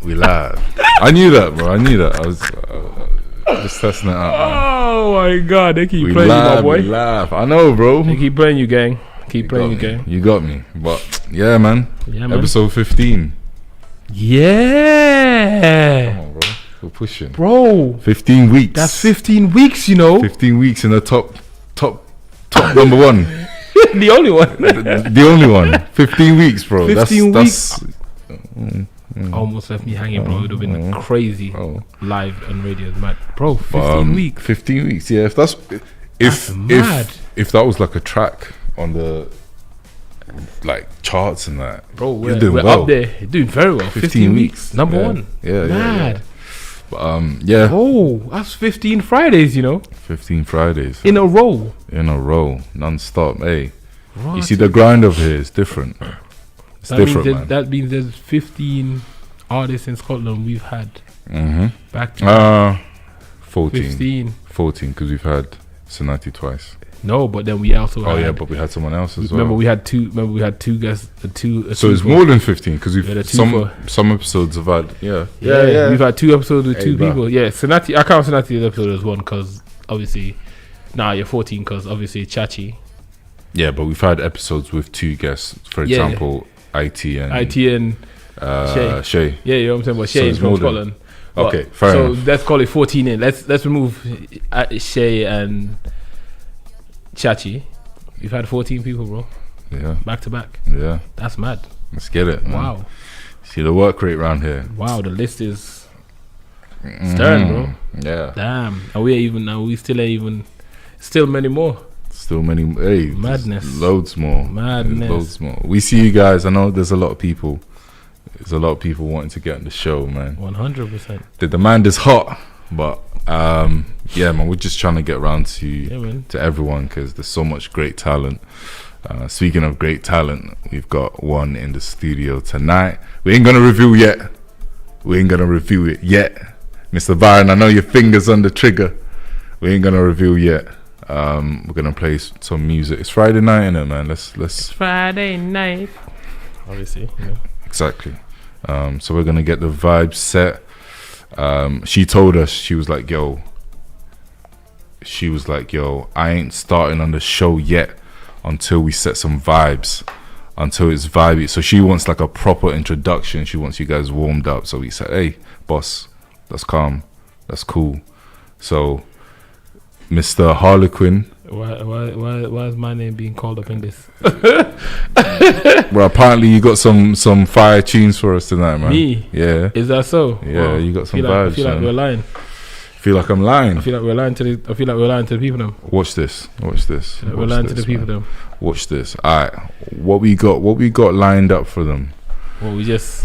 We live. I knew that, bro. I knew that. I was just testing it out. Oh my god, they keep playing you, my boy. We live. I know, bro. They keep playing you, gang. Keep playing you, gang. You got me. But yeah, man. Yeah, man. Episode 15. Yeah. Come on, bro. We're pushing. Bro. 15 weeks. That's 15 weeks, you know. 15 weeks in the top number one. The only one. the only one. 15 weeks, bro. 15 weeks. Almost left me hanging, bro. It would have been crazy live and radio, man. Bro, 15 But, weeks. 15 weeks, yeah. If mad. if that was like a track on the like charts and that, bro, we're well. up there. You're doing very well. 15 weeks. Number one. Yeah, mad. Yeah. But yeah. Oh, that's 15 Fridays, you know. 15 Fridays in a row, non-stop. Hey, you see the grind over here is different. It's different, man. That means there's 15 artists in Scotland we've had. Back to 14 because we've had Sonati twice. No, but then we also had, but we had someone else as well. We had two guests, so it's more than 15 because we've some episodes have had we've had 2 episodes with 2 people. Yeah, Sonati, I count Sonati's episode as one because obviously you're 14 because obviously Chachi. Yeah, but we've had episodes with 2 guests, for example, IT and Shay. Yeah, you know what I'm saying? But Shay is from Scotland. Okay, fair enough. So let's call it 14 in. Let's remove Shay and Chachi. We've had 14 people, bro. Yeah. Back to back. Yeah. That's mad. Let's get it, man. Wow. See the work rate around here. Wow, the list is stern, bro. Yeah. Damn. And we still ain't even. Still many more. Still many. Hey, madness. Loads more. Madness. Loads more. We see you guys. I know there's a lot of people. There's a lot of people wanting to get on the show, man. 100%. The demand is hot, but yeah, man, we're just trying to get around to everyone because there's so much great talent. Speaking of great talent, we've got one in the studio tonight. We ain't gonna review it yet, Mr. Byron. I know your fingers on the trigger. We ain't gonna review yet. We're gonna play some music. It's Friday night, innit, man? Let's. It's Friday night. Obviously, exactly. So we're gonna get the vibe set. She told us, she was like, yo, I ain't starting on the show yet until we set some vibes, until it's vibey. So she wants like a proper introduction. She wants you guys warmed up. So we said, hey, boss, that's calm, that's cool. So Mr. Harlequin. Why is my name being called up in this? Well, apparently you got some fire tunes for us tonight, man. Me? Yeah. Is that so? Yeah, well, you got some vibes. I feel like we're lying. Feel like I'm lying. I feel like we're lying to the people them. Watch this. We're lying to the people them. Watch this. Alright. What we got lined up for them? Well, we just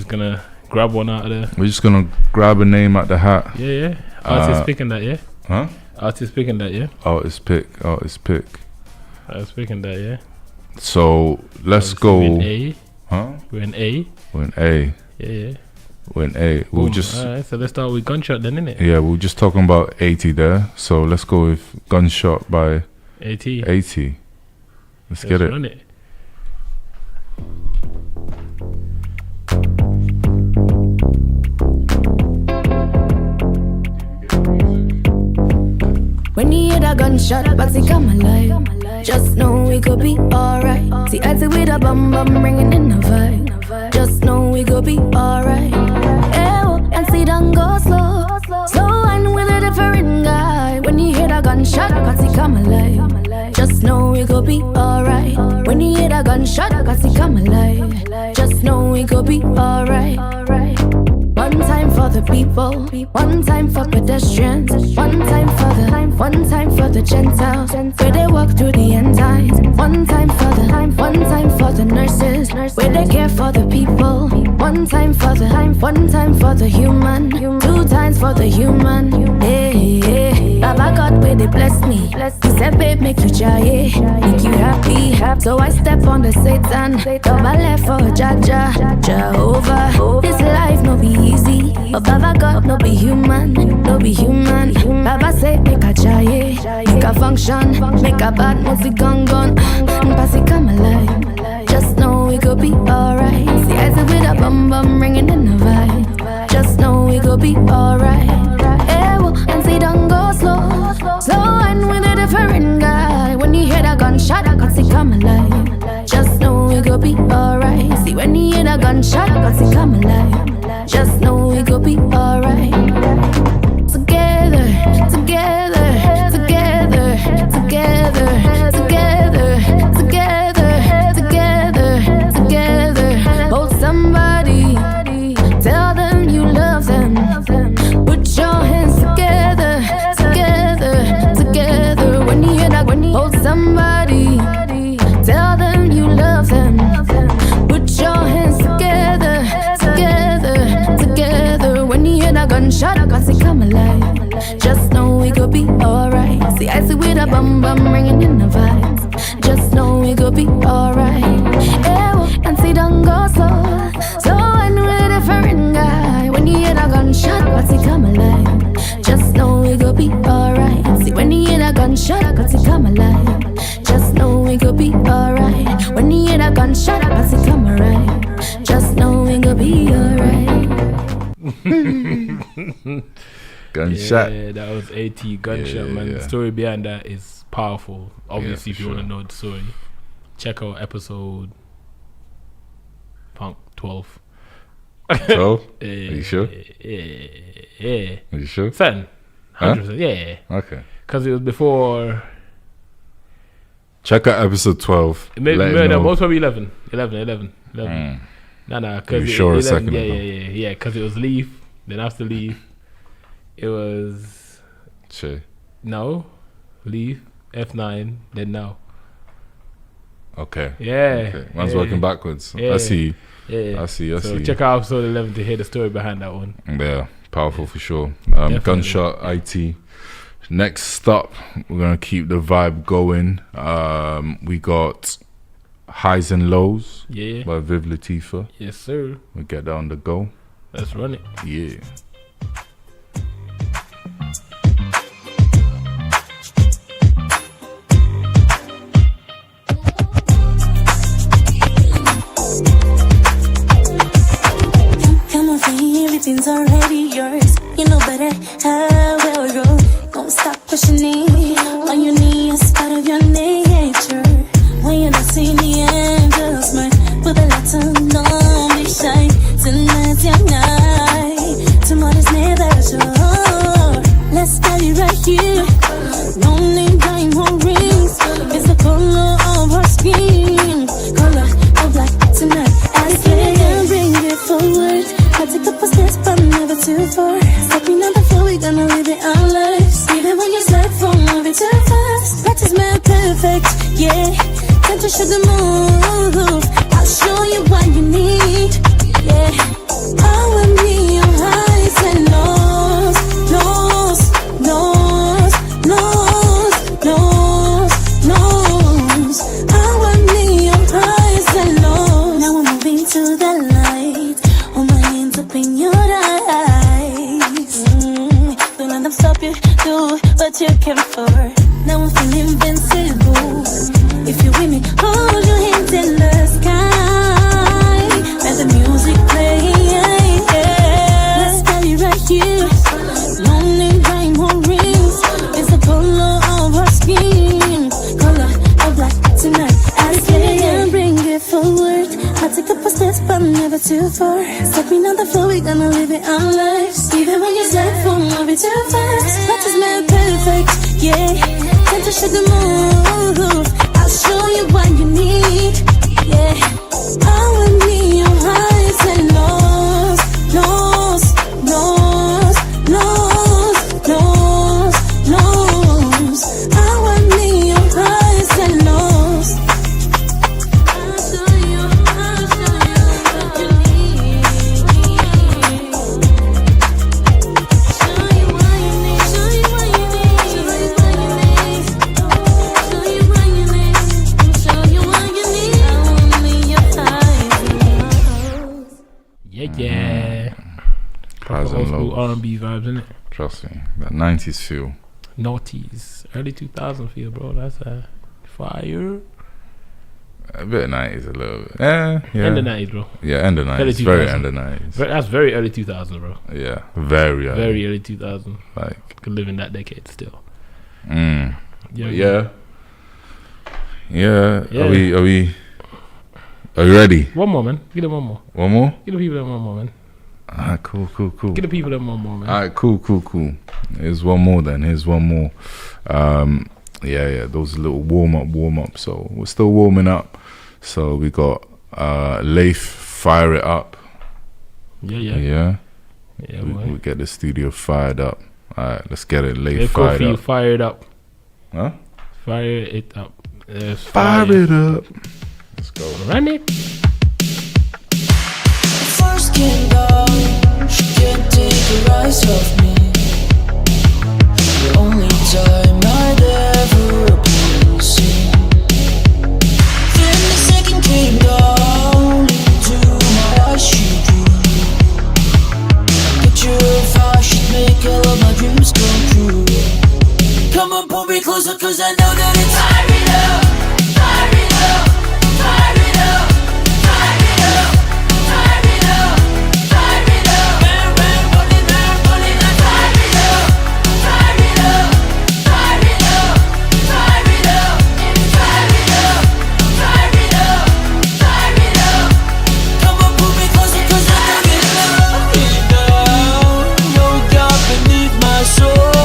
gonna grab one out of there. We're just gonna grab a name out the hat. Yeah. Artist picking that, yeah? Huh? Artist picking that, yeah? Artist pick. Artist picking that, yeah? So let's go. We're in A. Huh? We're in A. Yeah. We're in A. We'll just. Alright, so let's start with Gunshot then, innit? Yeah, we're just talking about 80 there. So let's go with Gunshot by 80. Let's get it. Run it. When you hear that gunshot, but it come alive. Just know we could be alright. See, I see with a bum bringing in the vibe. Just know we could be alright. And see them go slow and with a different guy. When you hear that gunshot, but it come alive. Just know we could be alright. When you hear that gunshot, but it come alive. Just know we could be alright. One time for the people, one time for pedestrians, one time for the Gentiles, where they walk through the end times. One time for the nurses, where they care for the people. One time for the human, 2 times for the human. Hey, hey. Baba God where they bless me. He said, babe, make you try, make you happy. So I step on the Satan, double left for Jaja, Jehovah. This life no be easy, but Baba God no be human, no be human. Baba say make a try, make a function, make a bad music gun, pass it come alive. Just know we go be alright. See I say with a bum bum ringing in the vibe. Just know we go be alright. And see don't go slow and with a different guy. When you hear that gunshot, I can see come alive. Just know we go be alright. See when you hear that gunshot, I can see come alive. Just know we go be alright. Together, together, together, together, together, together, together, together. Hold somebody, tell them you love them. Put your hands together, together, together. When you hear that, hold somebody, tell them you love them. Put your hands together, together, together. When you hear that gunshot, I say come alive. Just know we go be alright. See I see with a bum bum ringing in the vibes. Just know we go be alright. And see don't go slow and with a different guy. When you hear that gunshot, I say come alive. Just know we go be alright. See when you hear that gunshot, I say come alive. Just know we go be alright. When you hear that gunshot, I say come alright. Just know we go be alright. Gunshot. Yeah, that was AT Gunshot, man. The story behind that is powerful. Obviously, if you want to know the story, check out episode 12. 12? Are you sure? Yeah. Are you sure? 100%. Huh? Yeah. Okay. Because it was before. Check out episode 12. No, most probably 11. 11. Nah, because you sure 11, a second yeah, because it was Leaf, then after Leaf, it was Leaf, F9, then now. Okay. Yeah. Okay. Man's working backwards. Yeah. I see. Yeah. I see. So check out episode 11 to hear the story behind that one. Yeah, powerful for sure. Definitely. Gunshot IT. Next stop, we're gonna keep the vibe going. We got Highs and Lows by Viv Latifah. Yes, sir. We get that on the go. Let's run it. Yeah. Come on, baby, everything's already yours. You know better how well roll. Don't stop pushing it on your knees, part of your nature. When you're not seeing the angels, man, with a lot of no be shy. Tonight's your night, tomorrow's never sure. Let's start it right here. No need diamond rings, it's the color of our skin. Color of black tonight. I say, bring it forward. I take up a steps, but never too far. Stepping on the floor, we gonna live it our lives. Even when you slide from moving too fast, practice made perfect, yeah. Time to show the move. I'll show you what you need, yeah. I will be your highs and lows, lows, lows, lows, lows, lows. I will be your highs and lows. Now we're moving to the light. Hold my hands up in your eyes. Don't let them stop you, do what you came for. Now I'm feeling invincible. If you're with me, hold your hands in the sky. Let the music play. Let's stay right here. Lonely diamond rings. It's the color of our skin. Color of black tonight. I say, bring it forward. I take up a steps, but never too far. Stepping on the floor, we gonna live it our lives. Even when you slide from moving too fast. Practice made perfect, yeah. Time to show the move. I'll show you what you need, yeah. I will be your highs and lows, lows, lows, lows, lows, lows. I will be your highs and lows. I'll show you R&B vibes, isn't it? Trust me, that 90s feel. Noughties, early 2000 feel, bro. That's fire. A bit of 90s, a little bit. Yeah. End of 90s, bro. Yeah, end of 90s. Very end of 90s. That's very early 2000s, bro. Yeah, very early. Very early 2000s. Like, could live in that decade still. Yeah. Are we ready? One more, man. Give them one more. One more? Give the people them one more, man. Alright, cool. Give the people them one more, man. Alright, cool. Here's one more then. Here's one more. Those little warm up. So we're still warming up. So we got Leif, Fire It Up. Yeah. We get the studio fired up. Alright, let's get it. Leif, Fire It Up. Huh? Fire it up. Fire it up. Let's go. Run it. First came down, she can't take her eyes off me. The only time I'd ever been seen. Then the second came down into my eyes, she drew. Picture of how she'd make all of my dreams come true. Come on, pull me closer, cause I know that it's fire it up, fire it up, fire it up, fire it up, fire it up, fire it up. Man, rolling, like fire it up, fire it up, fire it up, fire it up, fire it up, fire it up, fire it up. Come on, pull me closer, cause I know that love is down. No God beneath my soul.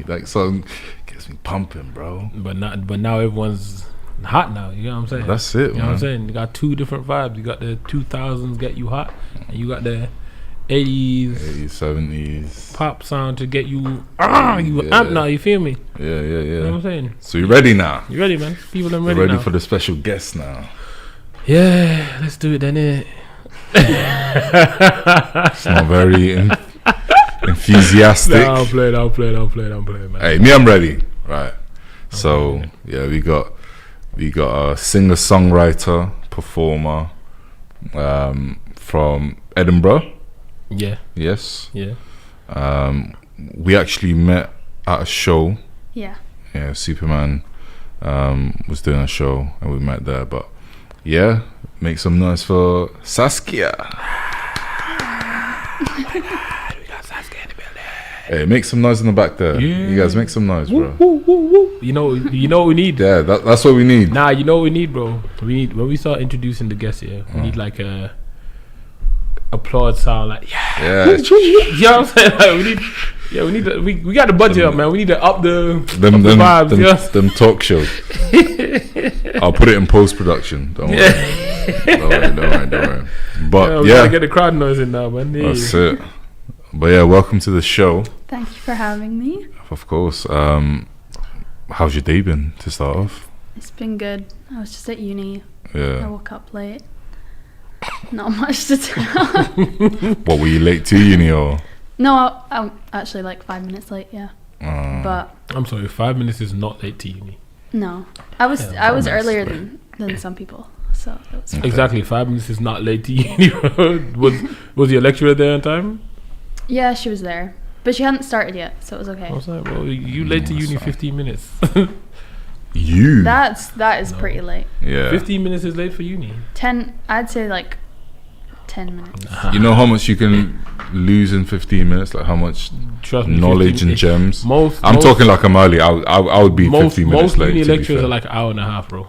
That song gets me pumping, bro. But now everyone's hot now. You know what I'm saying? That's it. You know what I'm saying? You got two different vibes. You got the 2000s get you hot, and you got the 80s, 70s pop sound to get you amp now. You feel me? Yeah. You know what I'm saying? So you ready now? You ready, man? People are ready. Ready now. for the special guest now. Yeah, let's do it then. Innit? It's not very enthusiastic. Nah, I'll play it, man. Hey, me, I'm ready. Right. So yeah, we got a singer, songwriter, performer, from Edinburgh. Yeah. Yes. Yeah. We actually met at a show. Yeah. Yeah. Superman was doing a show, and we met there. But yeah, make some noise for SZASKIA. Hey, make some noise in the back there. Yeah. You guys make some noise, bro. Woo. You know what we need? Yeah, that's what we need. Nah, you know what we need, bro? We need, when we start introducing the guests here, we need like a applaud sound, like yeah. You know what I'm saying? Like, we got the budget up, man. We need to up the vibes. Them talk shows. I'll put it in post production. Don't worry. Don't worry. But we gotta get the crowd noise in now, man. Yeah. That's it. But yeah, welcome to the show. Thank you for having me. Of course. How's your day been to start off? It's been good. I was just at uni. I Yeah. woke up late. Not much to tell. What, were you late to uni or? No, I'm actually like 5 minutes late. Yeah, but I'm sorry, 5 minutes is not late to uni. no, I was Yeah, I was that's earlier great. than some people. So it was fine. Exactly, 5 minutes is not late to uni. was your lecturer there on time? Yeah, she was there, but she hadn't started yet, so it was okay. I was like, well, you late to That's uni fine. 15 minutes. You? That is No. pretty late. Yeah. 15 minutes is late for uni. 10, I'd say like 10 minutes. You know how much you can lose in 15 minutes? Like how much Trust me, knowledge 15 and gems? Most I'm talking like I'm early. I would be 15 minutes most late. uni to be lectures fair. are like an hour and a half, bro.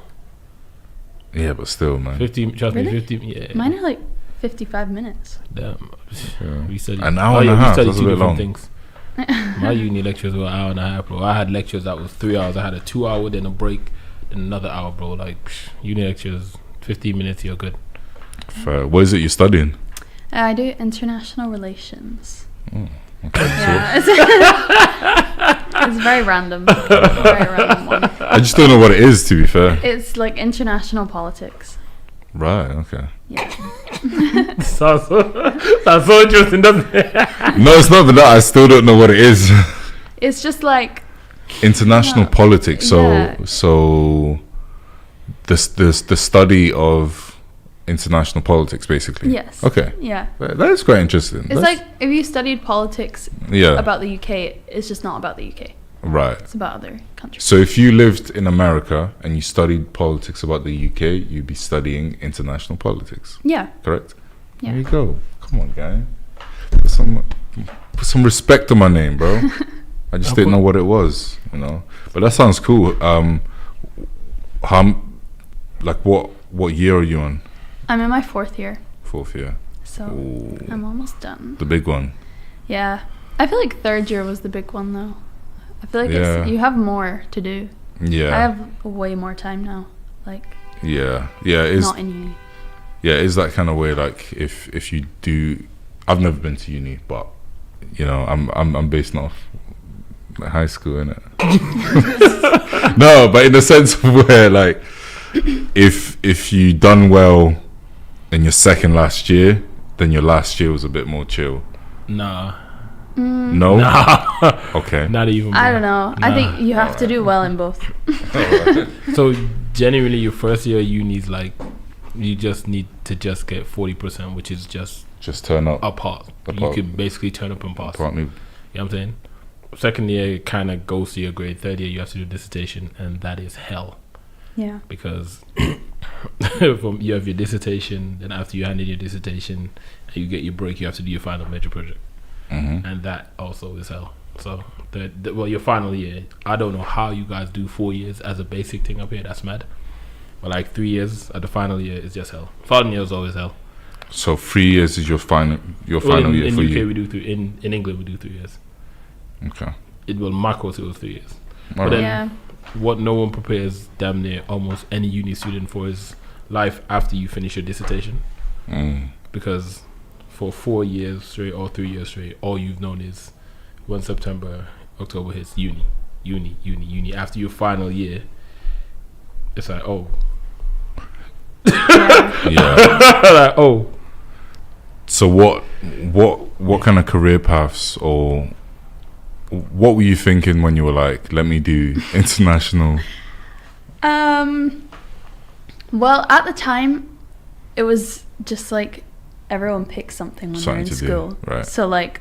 Yeah, but still, man. 15, trust Really? me, 15. Yeah. Mine are like 55 minutes. Damn. Yeah. We studied An hour and a we half, studied that's a two bit different long. things. My uni lectures were an hour and a half, bro. I had lectures that was 3 hours. I had a 2 hour, then a break, then another hour, bro. Like uni lectures, 15 minutes, you're good. Fair. What is it you're studying? I do international relations. Okay. Yeah, it's very random. Very random one. I just don't know what it is, to be fair. It's like international politics. Right, okay. Yeah. Sounds so interesting, doesn't it? No, it's not that. I still don't know what it is. It's just like International Yeah. politics. Yeah. So the study of international politics, basically. yes. Okay. Yeah. That is quite interesting. It's like if you studied politics yeah. about the UK, it's just not about the UK. Right. It's about other countries. So if you lived in America and you studied politics about the UK, you'd be studying international politics. Yeah. Correct? Yeah. There you go. Come on, guy. Put some respect on my name, bro. I just didn't know what it was, you know. But that sounds cool. What year are you on? I'm in my 4th year, 4th year. so Ooh, I'm almost done. the big one. Yeah. I feel like 3rd year was the big one though. I feel like Yeah. you have more to do. Yeah. I have way more time now. Like Yeah. It's not in uni. yeah, it's that kind of way. Like if you do, I've never been to uni, but you know, I'm based off like high school, innit? No, but in the sense of where like if you done well in your second last year, then your last year was a bit more chill. Nah. No? Okay. Not even. I bro. don't know. I Nah. think you have to do well in both. So genuinely, your first year of uni is like you just need to just get 40%, which is just Just turn up. a pass. You pass. could basically turn up and pass. Partly. You know what I'm saying? Second year kind of goes to your grade. 3rd year you have to do dissertation, and that is hell Yeah. because you have your dissertation, then after you hand in your dissertation and you get your break, you have to do your final major project, and that also is hell. So your final year, I don't know how you guys do 4 years as a basic thing up here. That's mad. But like 3 years at the final year is just hell. Final year is always hell. So 3 years is your final Well, year in for UK you. we do in England we do 3 years. Okay. My course it was 3 years. All then- right. Yeah. What no one prepares damn near almost any uni student for is life after you finish your dissertation, because for 4 years straight or 3 years straight, all you've known is when September, October hits, uni. After your final year, it's like, oh, Yeah. like, oh, So what kind of career paths, or what were you thinking when you were like, let me do international? Well, at the time, it was just like everyone picks something when Something they're in to do, school. right. So like,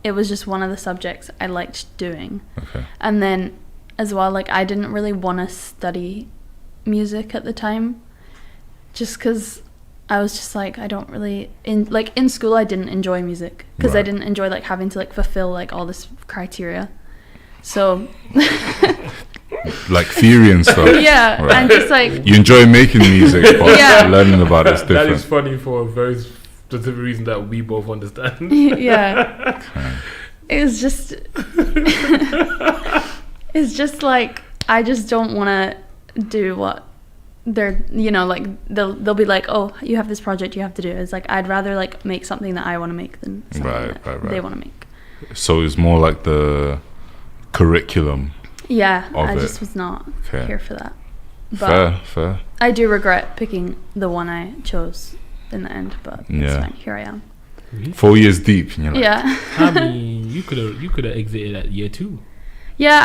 it was just one of the subjects I liked doing. Okay. And then as well, like I didn't really want to study music at the time, just because I was just like, I don't really in school I didn't enjoy music because I Right. didn't enjoy like having to like fulfill like all this criteria. So Like theory and stuff. yeah, Right. and just like You enjoy making music, but Yeah. learning about it's that different. is funny for a very specific reason that we both understand. yeah, it was just it's just like I just don't want to do what they're like they'll be like, oh, you have this project you have to do. It's like I'd rather like make something that I want to make than something Right, that right. they want to make. So it's more like the curriculum. Yeah, Of I it. just was not Okay. here for that. But Fair. I do regret picking the one I chose in the end, but it's Yeah. fine. Here I am. 4 years deep. And you're like, Yeah. I mean, you could have exited at year 2. Yeah,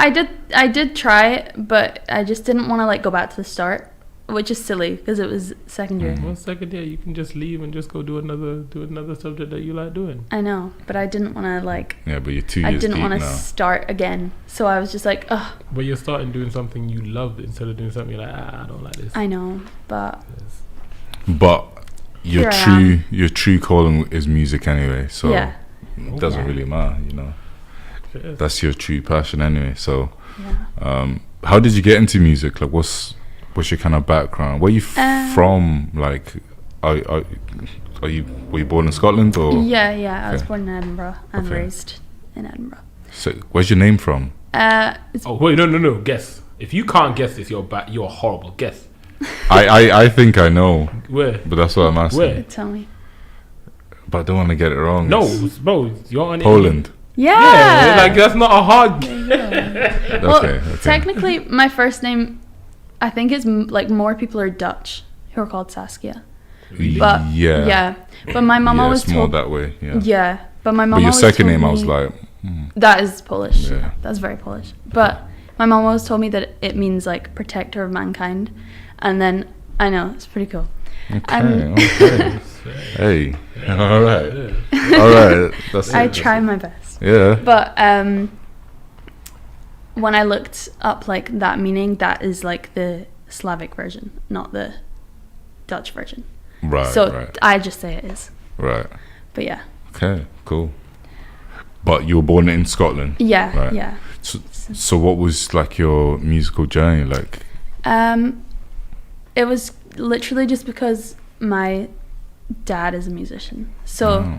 I did try it, but I just didn't want to like go back to the start, which is silly because it was second year. Well, second year you can just leave and just go do another subject that you like doing. I know, but I didn't want to like. Yeah, but you're 2 I years didn't deep want to now. start again, so I was just like, ugh. But you're starting doing something you love instead of doing something you're like, I don't like this. I know, but But your Here I true calling is music anyway, so yeah, it doesn't Yeah. really matter, you know. Yes. That's your true passion anyway. So, yeah. how did you get into music? Like, what's your kind of background? Where you from? Like, were you born in Scotland or? Yeah. I was Okay. born in Edinburgh and Okay. raised in Edinburgh. So, where's your name from? It's Oh wait, no. Guess. If you can't guess this, you're horrible. Guess. I think I know, Where? but that's what I'm asking. Where? tell me. But I don't want to get it wrong. No, It's bro. You're on Poland. Yeah. Like that's not a hard. Well, Okay. technically, my first name, I think it's like more people are Dutch who are called Saskia. But yeah. But my mom Yeah, always it's more told. that way. Yeah. Yeah, but my mom. But your always second told name, I me- was like, That is Polish. Yeah. Yeah, that's very Polish. But my mom always told me that it means like protector of mankind, and then I know it's pretty cool. okay. Hey, all right. That's I it. try my best. Yeah. But when I looked up like that meaning, that is like the Slavic version, not the Dutch version. Right. So Right. I just say it is. Right. But yeah, Okay. Cool. But you were born in Scotland. yeah, Right. yeah. So what was like your musical journey like? It was literally just because my dad is a musician, so Oh.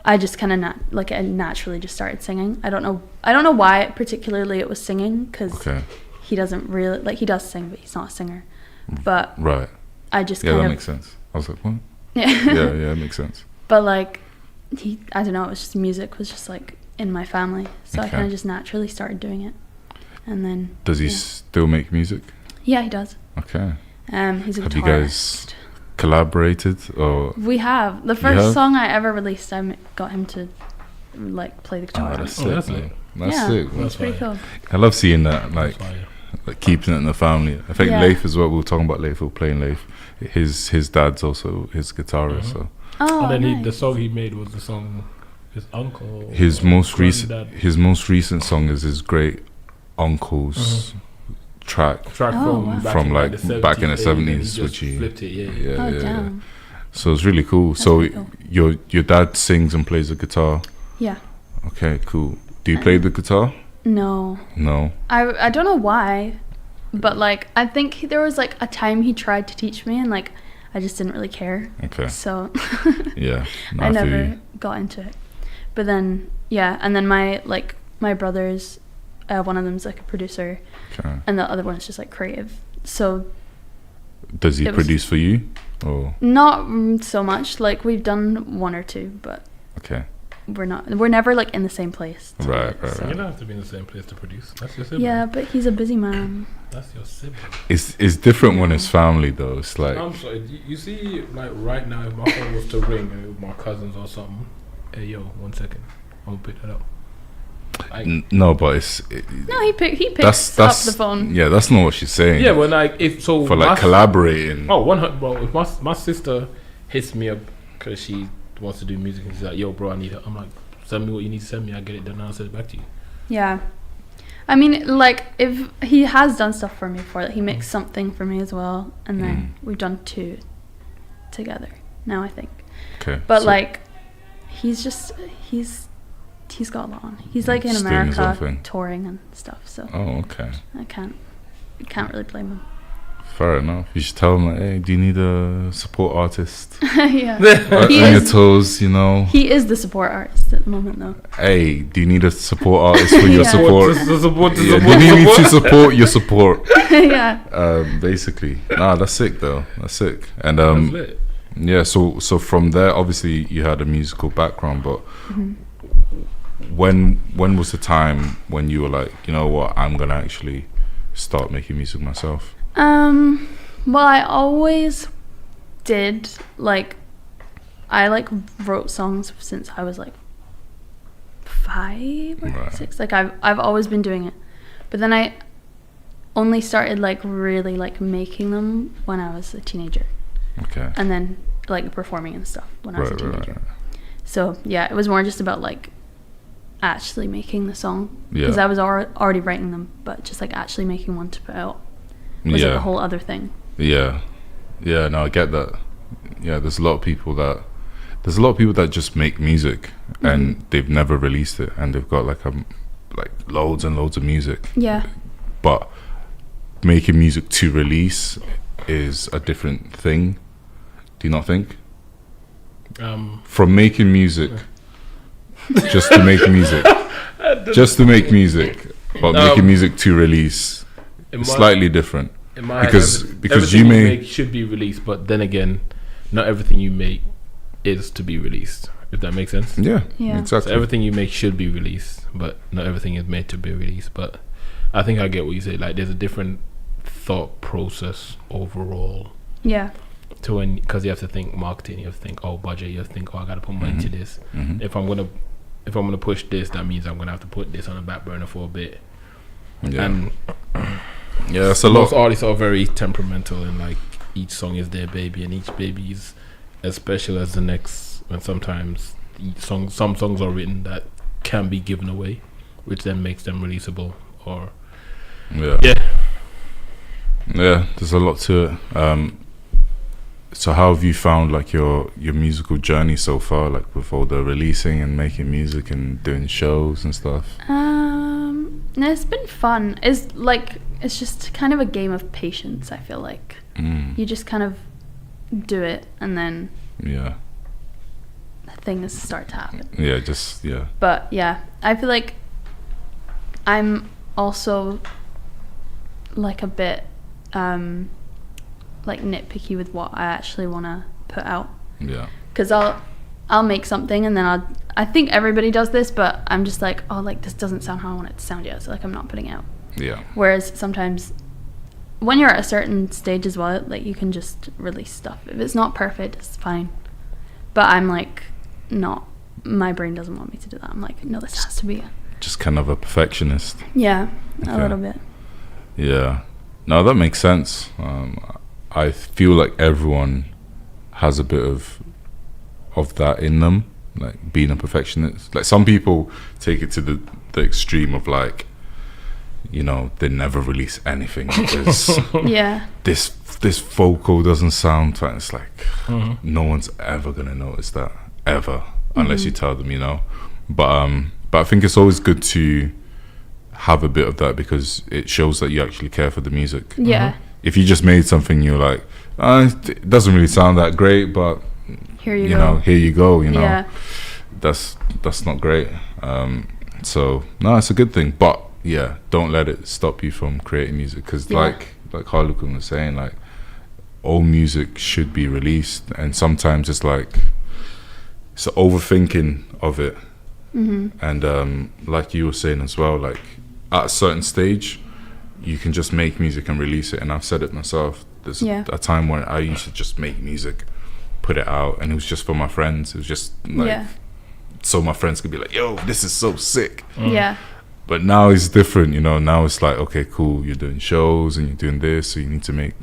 I just kind of I naturally just started singing. I don't know why particularly it was singing, because Okay. he doesn't really like, he does sing, but he's not a singer. But Right. I just Yeah, kind that of makes sense. I was like, what? yeah. Yeah, it makes sense. But like I don't know, it was just music was just like in my family, so I Okay. kind of just naturally started doing it. And then Does he yeah. still make music? Yeah, he does. Okay. He's a Have guitarist. you guys collaborated or? We have. The have? first song I ever released, got him to like play the guitar. Oh, that's Oh, sick. that's man. lit. That's yeah, sick. it's pretty cool. I love seeing that, like Fire. keeping it in the family. I think Yeah. Leif as well. We were talking about Leif. We were playing Leif. His dad's also his guitarist. So Oh, And then nice. the song he made was the song his uncle. his or most recent granddad song is his great uncle's track. track Oh, wow. back From, in like, the back in the 70s, 70s, he which just he- flipped it. Yeah. Yeah, Oh, yeah. damn. So it's really cool. That's So really cool. your dad sings and plays the guitar. Yeah. Okay, cool. Do you play the guitar? No. No. I don't know why, but like I think there was like a time he tried to teach me, and like I just didn't really care. Okay. So Yeah. No, I feel never you. got into it. But then yeah, and then my brothers, one of them's like a producer, Okay. and the other one's just like creative. So Does he It was- produce for you? Or not so much. Like we've done one or two, but okay. we're never like in the same place. to do Right, it, right, so- You don't have to be in the same place to produce. That's your sibling. Yeah, but he's a busy man. That's your sibling. It's different when it's family though. It's like I'm sorry. You see, like right now, if my phone was to ring with my cousins or something, hey yo, 1 second, I'm gonna pick that up. Like, no, but it's No, he picks that's up the phone. Yeah, that's not what she's saying. yeah, but like if so for like my- collaborating. Oh, 100. Bro, if my sister hits me up because she wants to do music and she's like, yo, bro, I need it. I'm like, send me what you need to send me. I get it done. I'll send it back to you. Yeah. I mean, like, if he has done stuff for me before, like, he makes something for me as well, and then we've done 2 together now, I think. Okay. But so like, he's got a lot on. He's like in He's doing his own America thing. touring and stuff, so Oh, okay. I can't really blame him. Fair enough. You should tell him like, hey, do you need a support artist? Yeah. On He your is- toes, you know. He is the support artist at the moment, though. Hey, do you need a support artist for your Yeah. support? Support. Yeah, do you need me to support your support? Yeah. Basically. Nah, that's sick though. That's sick. And That's lit. yeah, so from there, obviously you had a musical background, but when was the time when you were like, you know what, I'm gonna actually start making music myself? Well, I always did, like, I, like, wrote songs since I was, like, 5 or Right. 6. Like, I've always been doing it. But then I only started, like, really, like, making them when I was a teenager. Okay. And then, like, performing and stuff when I was a Right, right, teenager. right. So, yeah, it was more just about, like, actually making the song. Yeah. Because I was already writing them, but just, like, actually making one to put out was, like, a whole other thing. Yeah, yeah. No, I get that. Yeah, there's a lot of people that just make music and they've never released it, and they've got like loads and loads of music. Yeah. But making music to release is a different thing. Do you not think? From making music, just to make music, but making music to release is slightly different. In my Because everything you you may make should be released, but then again, not everything you make is to be released. If that makes sense. Yeah. Exactly. So everything you make should be released, but not everything is made to be released. But I think I get what you say. Like, there's a different thought process overall Yeah. to when, because you have to think marketing, you have to think budget, you have to think I gotta put money into this. Mhm. If I'm gonna push this, that means I'm gonna have to put this on the back burner for a bit. Yeah. And Yeah, it's a most lot. artists are very temperamental, and like each song is their baby, and each baby is as special as the next. And sometimes some songs are written that can be given away, which then makes them releasable. Or Yeah. yeah, There's a lot to it. So how have you found like your musical journey so far, like with all the releasing and making music and doing shows and stuff? No, it's been fun. It's just kind of a game of patience, I feel like. You just kind of do it and then Yeah. things start to happen. Yeah. But yeah, I feel like I'm also like a bit like nitpicky with what I actually want to put out. Yeah. Because I'll make something and then I think everybody does this, but I'm just like, oh, like this doesn't sound how I want it to sound yet, so like I'm not putting it out. Yeah. Whereas sometimes when you're at a certain stage as well, like you can just release stuff. If it's not perfect, it's fine. But I'm like, not, my brain doesn't want me to do that. I'm like, no, this has to be. Just kind of a perfectionist. Yeah, a Okay. little bit. Yeah. No, that makes sense. I feel like everyone has a bit of that in them, like being a perfectionist. Like some people take it to the extreme of like, you know, they never release anything because Yeah. this vocal doesn't sound right. It's like no one's ever gonna notice that ever unless you tell them, you know. But I think it's always good to have a bit of that because it shows that you actually care for the music. Yeah. If you just made something, you're like, it doesn't really sound that great, but Here you you go. know, here you go. You know, Yeah. that's not great. So no, it's a good thing. But yeah, don't let it stop you from creating music because, Yeah. like Harlequin was saying, like all music should be released, and sometimes it's like it's the overthinking of it. And like you were saying as well, like at a certain stage, you can just make music and release it. And I've said it myself. There's Yeah. a time when I used to just make music, put it out, and it was just for my friends. It was just like Yeah. so my friends could be like, "Yo, this is so sick." Yeah. But now it's different, you know. Now it's like, okay, cool. You're doing shows and you're doing this, so you need to make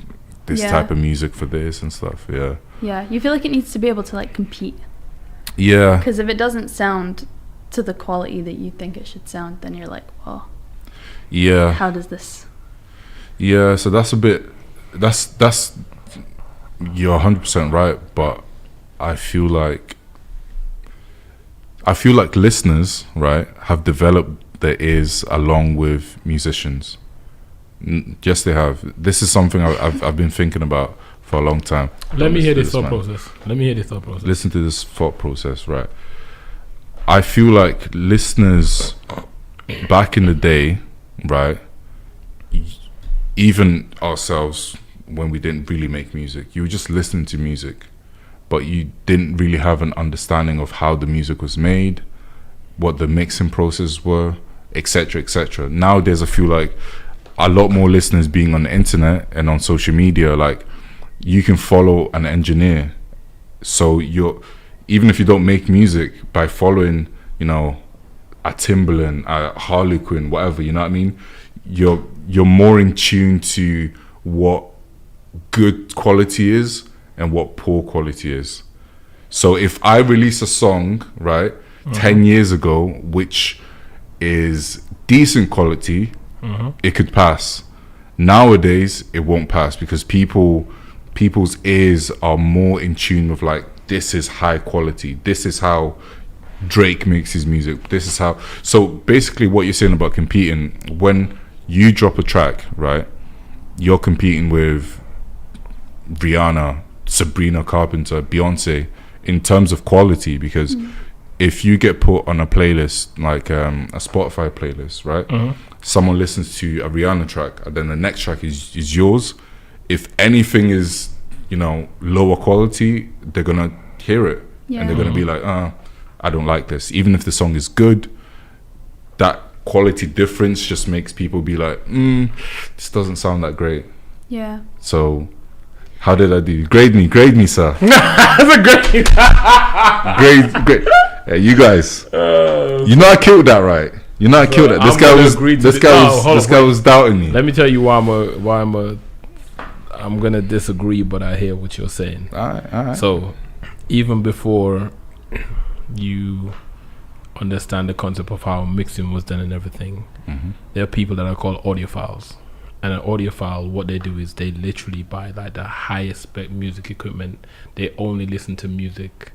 this Yeah. type of music for this and stuff. Yeah, Yeah. You feel like it needs to be able to like compete. yeah, Because if it doesn't sound to the quality that you think it should sound, then you're like, well, yeah. how does this? Yeah, so that's a bit. That's you're 100% right, but I feel like listeners, right, have developed their ears along with musicians. Yes, they have. This is something I've been thinking about for a long time. let me hear this man. thought process. Let me hear this thought process. Listen to this thought process, right? I feel like listeners back in the day, right, even ourselves when we didn't really make music, you were just listening to music, but you didn't really have an understanding of how the music was made, what the mixing process were, etc., etc. Nowadays, I feel like a lot more listeners being on the internet and on social media, like you can follow an engineer. So you're, even if you don't make music, by following, you know, a Timbaland, a Harlequin, whatever, you know what I mean? You're more in tune to what good quality is and what poor quality is. So if I release a song, right, 10 years ago, which is decent quality, it could pass. Nowadays, it won't pass because people's ears are more in tune with like, this is high quality. This is how Drake makes his music. This is how. So basically, what you're saying about competing, when you drop a track, right, you're competing with Rihanna, Sabrina Carpenter, Beyonce in terms of quality, because if you get put on a playlist like a Spotify playlist, right, someone listens to a Rihanna track and then the next track is yours. If anything is, you know, lower quality, they're gonna hear it and they're gonna be like, I don't like this. Even if the song is good, that quality difference just makes people be like, this doesn't sound that great. Yeah. So how did I do? Grade me, sir. That's a great. Grade. Yeah, you guys. You know I killed that, right? You know I killed that. This guy was doubting me. Let me tell you why I'm gonna disagree, but I hear what you're saying. All right. So even before you understand the concept of how mixing was done and everything, there are people that are called audiophiles. And an audiophile, what they do is they literally buy like the highest spec music equipment. They only listen to music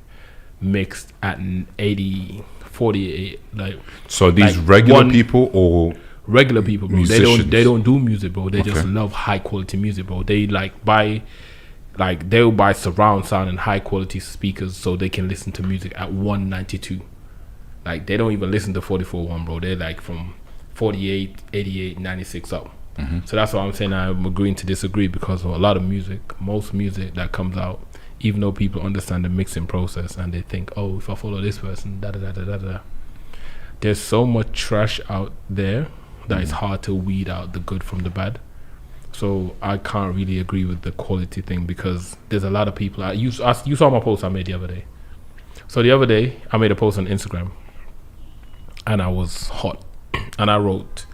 mixed at an 80, 48, like. So these like regular people or regular people, bro? Musicians. They don't do music, bro. They just love high quality music, bro. They they'll buy surround sound and high quality speakers so they can listen to music at 192. Like they don't even listen to 44.1, bro. They're like from 48, 88, 96 up. So that's why I'm saying I'm agreeing to disagree, because a lot of music, most music that comes out, even though people understand the mixing process and they think, oh, if I follow this person, there's so much trash out there that it's hard to weed out the good from the bad. So I can't really agree with the quality thing, because there's a lot of people. You saw my post I made the other day. So the other day I made a post on Instagram and I was hot and I wrote,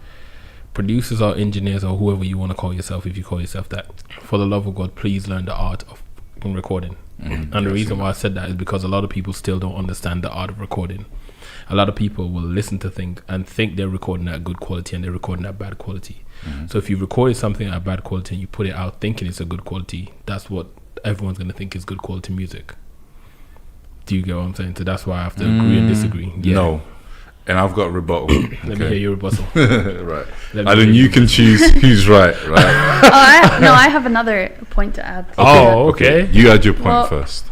producers or engineers or whoever you want to call yourself, if you call yourself that, for the love of God, please learn the art of recording. And the reason why I said that is because a lot of people still don't understand the art of recording. A lot of people will listen to things and think they're recording at good quality and they're recording at bad quality. So if you recorded something at bad quality and you put it out thinking it's a good quality, that's what everyone's going to think is good quality music. Do you get what I'm saying? So that's why I have to agree and disagree. No. And I've got a rebuttal. Let me hear your rebuttal. Right. And then you can choose who's right. I have another point to add. Okay. You had your point first.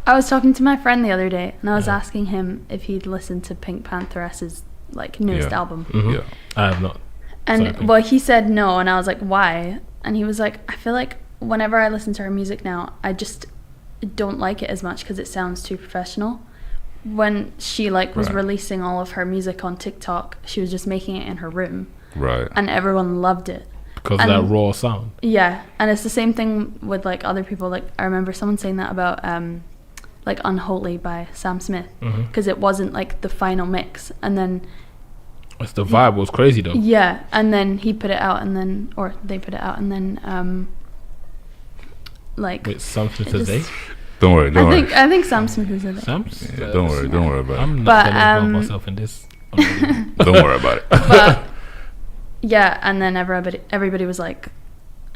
I was talking to my friend the other day and I was asking him if he'd listened to Pink Pantheress's like newest album. Yeah, I have not. And he said no, and I was like, why? And he was like, I feel like whenever I listen to her music now, I just don't like it as much because it sounds too professional. When she was releasing all of her music on TikTok, she was just making it in her room, right? And everyone loved it because of that raw sound. Yeah, and it's the same thing with like other people. Like I remember someone saying that about like Unholy by Sam Smith, because it wasn't like the final mix, and then the vibe was crazy though. Yeah, and then he put it out, and then they put it out, and then wait, Sam Smith is they? Don't worry. I think Sam Smith is in it. Don't worry about it. I'm not going to involve myself in this. Don't worry about it. But yeah, and then everybody was like,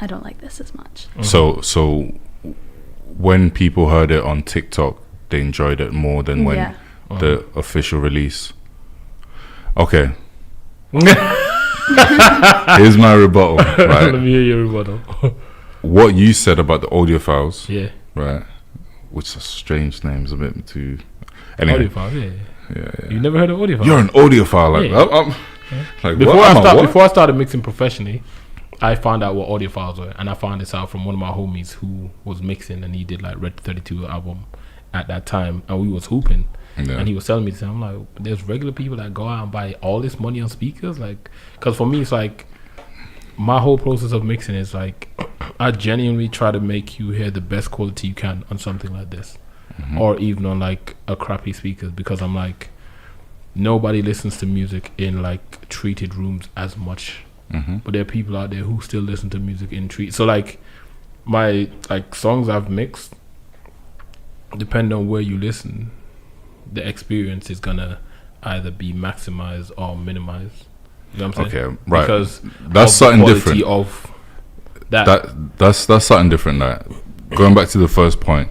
I don't like this as much. So when people heard it on TikTok, they enjoyed it more than when the official release. Okay. Here's my rebuttal. Right? Let me hear your rebuttal. What you said about the audiophiles. Yeah. Right. Which are strange names, a bit too. Anyway. Audiophile, yeah. You never heard of audiophile? You're an audiophile, like before I started mixing professionally, I found out what audiophiles were, and I found this out from one of my homies who was mixing, and he did like Red 32 album at that time, and we was hooping, and he was telling me this. I'm like, there's regular people that go out and buy all this money on speakers, like, because for me it's like, my whole process of mixing is like, I genuinely try to make you hear the best quality you can on something like this, or even on like a crappy speakers, because I'm like, nobody listens to music in like treated rooms as much, but there are people out there who still listen to music in so like my like songs I've mixed, depending on where you listen, the experience is gonna either be maximized or minimized. You know what I'm saying? Okay, right. Because that's something different. Of that's something different. That going back to the first point,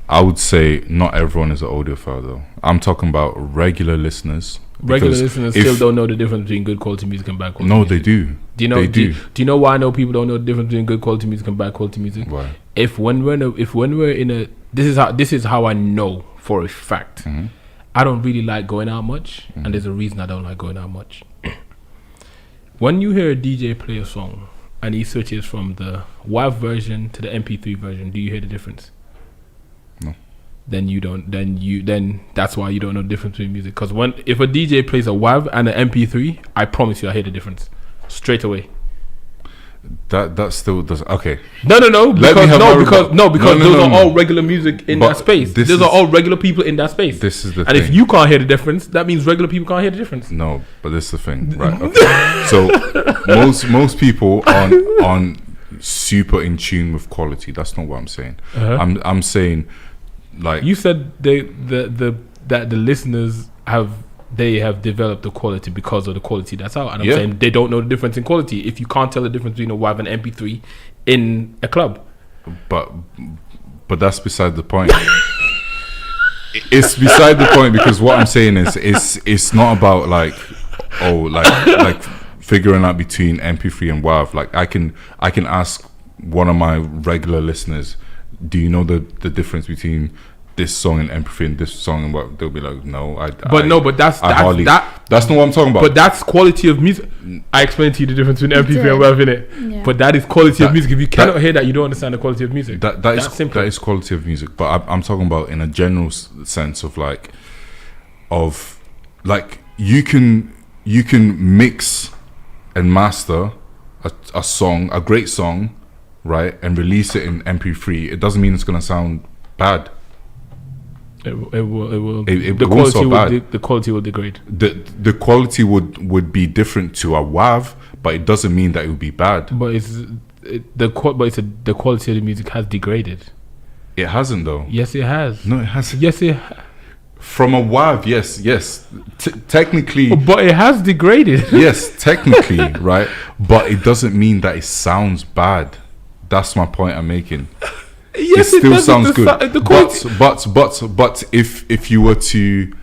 I would say not everyone is an audiophile though. I'm talking about regular listeners. Regular listeners still don't know the difference between good quality music and bad quality. No, music. they do. Do you know? They do you know why I know people don't know the difference between good quality music and bad quality music? Why? If when we're in a this is how I know for a fact. I don't really like going out much, and there's a reason I don't like going out much. When you hear a DJ play a song and he switches from the WAV version to the MP3 version, do you hear the difference? No. Then you don't. Then that's why you don't know the difference between music. Because if a DJ plays a WAV and an MP3, I promise you, I hear the difference straight away. That still does. Okay. No. Because those are all regular music in that space. Those are all regular people in that space. This is the thing. And if you can't hear the difference, that means regular people can't hear the difference. No, but this is the thing, right? Okay. So most people aren't super in tune with quality. That's not what I'm saying. I'm saying, like you said, that the listeners have developed the quality because of the quality that's out, and I'm saying they don't know the difference in quality if you can't tell the difference between a WAV and MP3 in a club. But that's beside the point. It's beside the point, because what I'm saying is it's not about like figuring out between MP3 and WAV. Like I can ask one of my regular listeners, do you know the difference between this song and MP3 and this song and what? They'll be like, no, that's not what I'm talking about. But that's quality of music. I explained to you the difference between MP3 and WAV, innit? Yeah. But that is quality of music. If you cannot hear that, you don't understand the quality of music. That is quality of music. But I'm talking about in a general sense of you can mix and master a song, a great song, right, and release it in MP3. It doesn't mean it's gonna sound bad. It will. The quality will degrade. The quality would be different to a WAV, but it doesn't mean that it would be bad. But the quality of the music has degraded. It hasn't though. Yes, it has. No, it hasn't. Yes, it. From a WAV, yes. Technically, but it has degraded. Yes, technically, right. But it doesn't mean that it sounds bad. That's my point I'm making. Yes, it still sounds good. But if you were to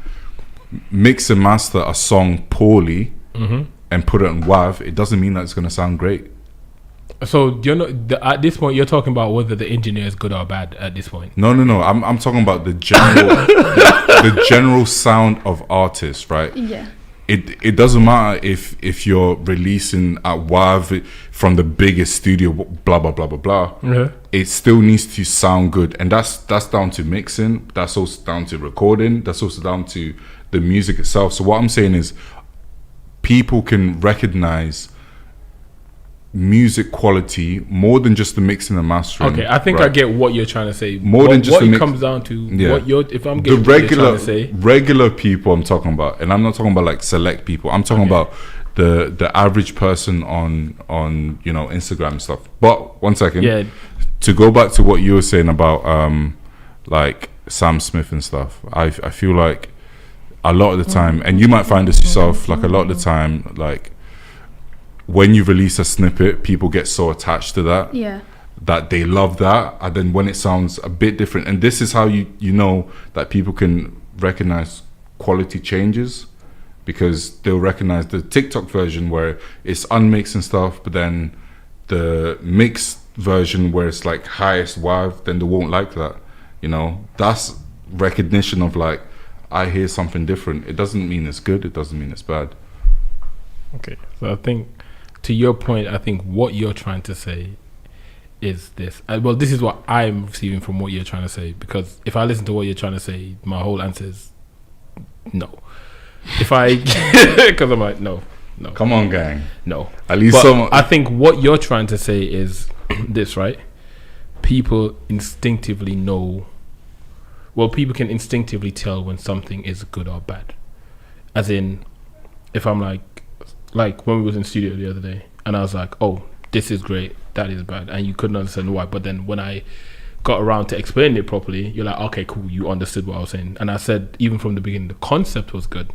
mix and master a song poorly and put it on WAV, it doesn't mean that it's going to sound great. So do you know at this point you're talking about whether the engineer is good or bad at this point? No. I'm talking about the general the general sound of artists, right? Yeah. It doesn't matter if you're releasing at WAV from the biggest studio, blah blah blah blah blah. Yeah. It still needs to sound good, and that's down to mixing. That's also down to recording. That's also down to the music itself. So what I'm saying is, people can recognize music quality more than just the mixing and mastering. Okay, I think I get what you're trying to say. More than just what it comes down to. Yeah. If I'm getting the what you're trying to say. regular people I'm talking about, and I'm not talking about like select people. I'm talking about the average person on Instagram and stuff. But one second. Yeah. To go back to what you were saying about like Sam Smith and stuff, I feel like a lot of the time, and you might find this yourself, like a lot of the time, like when you release a snippet, people get so attached to that that they love that, and then when it sounds a bit different, and this is how you know that people can recognize quality changes, because they'll recognize the TikTok version where it's unmixed and stuff, but then the mixed version where it's like highest WAV, then they won't like that. That's recognition of like, I hear something different. It doesn't mean it's good, it doesn't mean it's bad. Okay, so I think to your point, I think what you're trying to say is this. Well, this is what I'm receiving from what you're trying to say, because if I listen to what you're trying to say, my whole answer is no. Because I'm like, no. Come on, gang. No. At least But some. I think what you're trying to say is this, right? People instinctively know. Well, people can instinctively tell when something is good or bad. As in, if I'm like when we was in studio the other day, and I was like, "Oh, this is great, that is bad," and you couldn't understand why. But then when I got around to explaining it properly, you're like, "Okay, cool, you understood what I was saying." And I said, even from the beginning, the concept was good.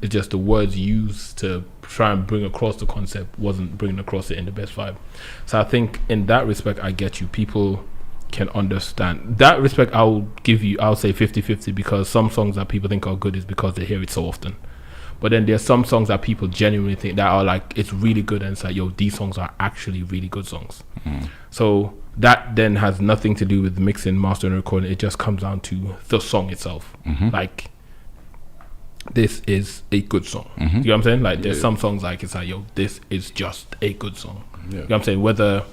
It's just the words used to try and bring across the concept wasn't bringing across it in the best vibe. So I think in that respect, I get you. People can understand. That respect, I'll say 50-50, because some songs that people think are good is because they hear it so often. But then there's some songs that people genuinely think that are like, it's really good, and it's like, yo, these songs are actually really good songs. So that then has nothing to do with mixing, mastering, recording. It just comes down to the song itself. Like, this is a good song. You know what I'm saying? Like, there's some songs like, it's like, yo, this is just a good song. You know what I'm saying? Whether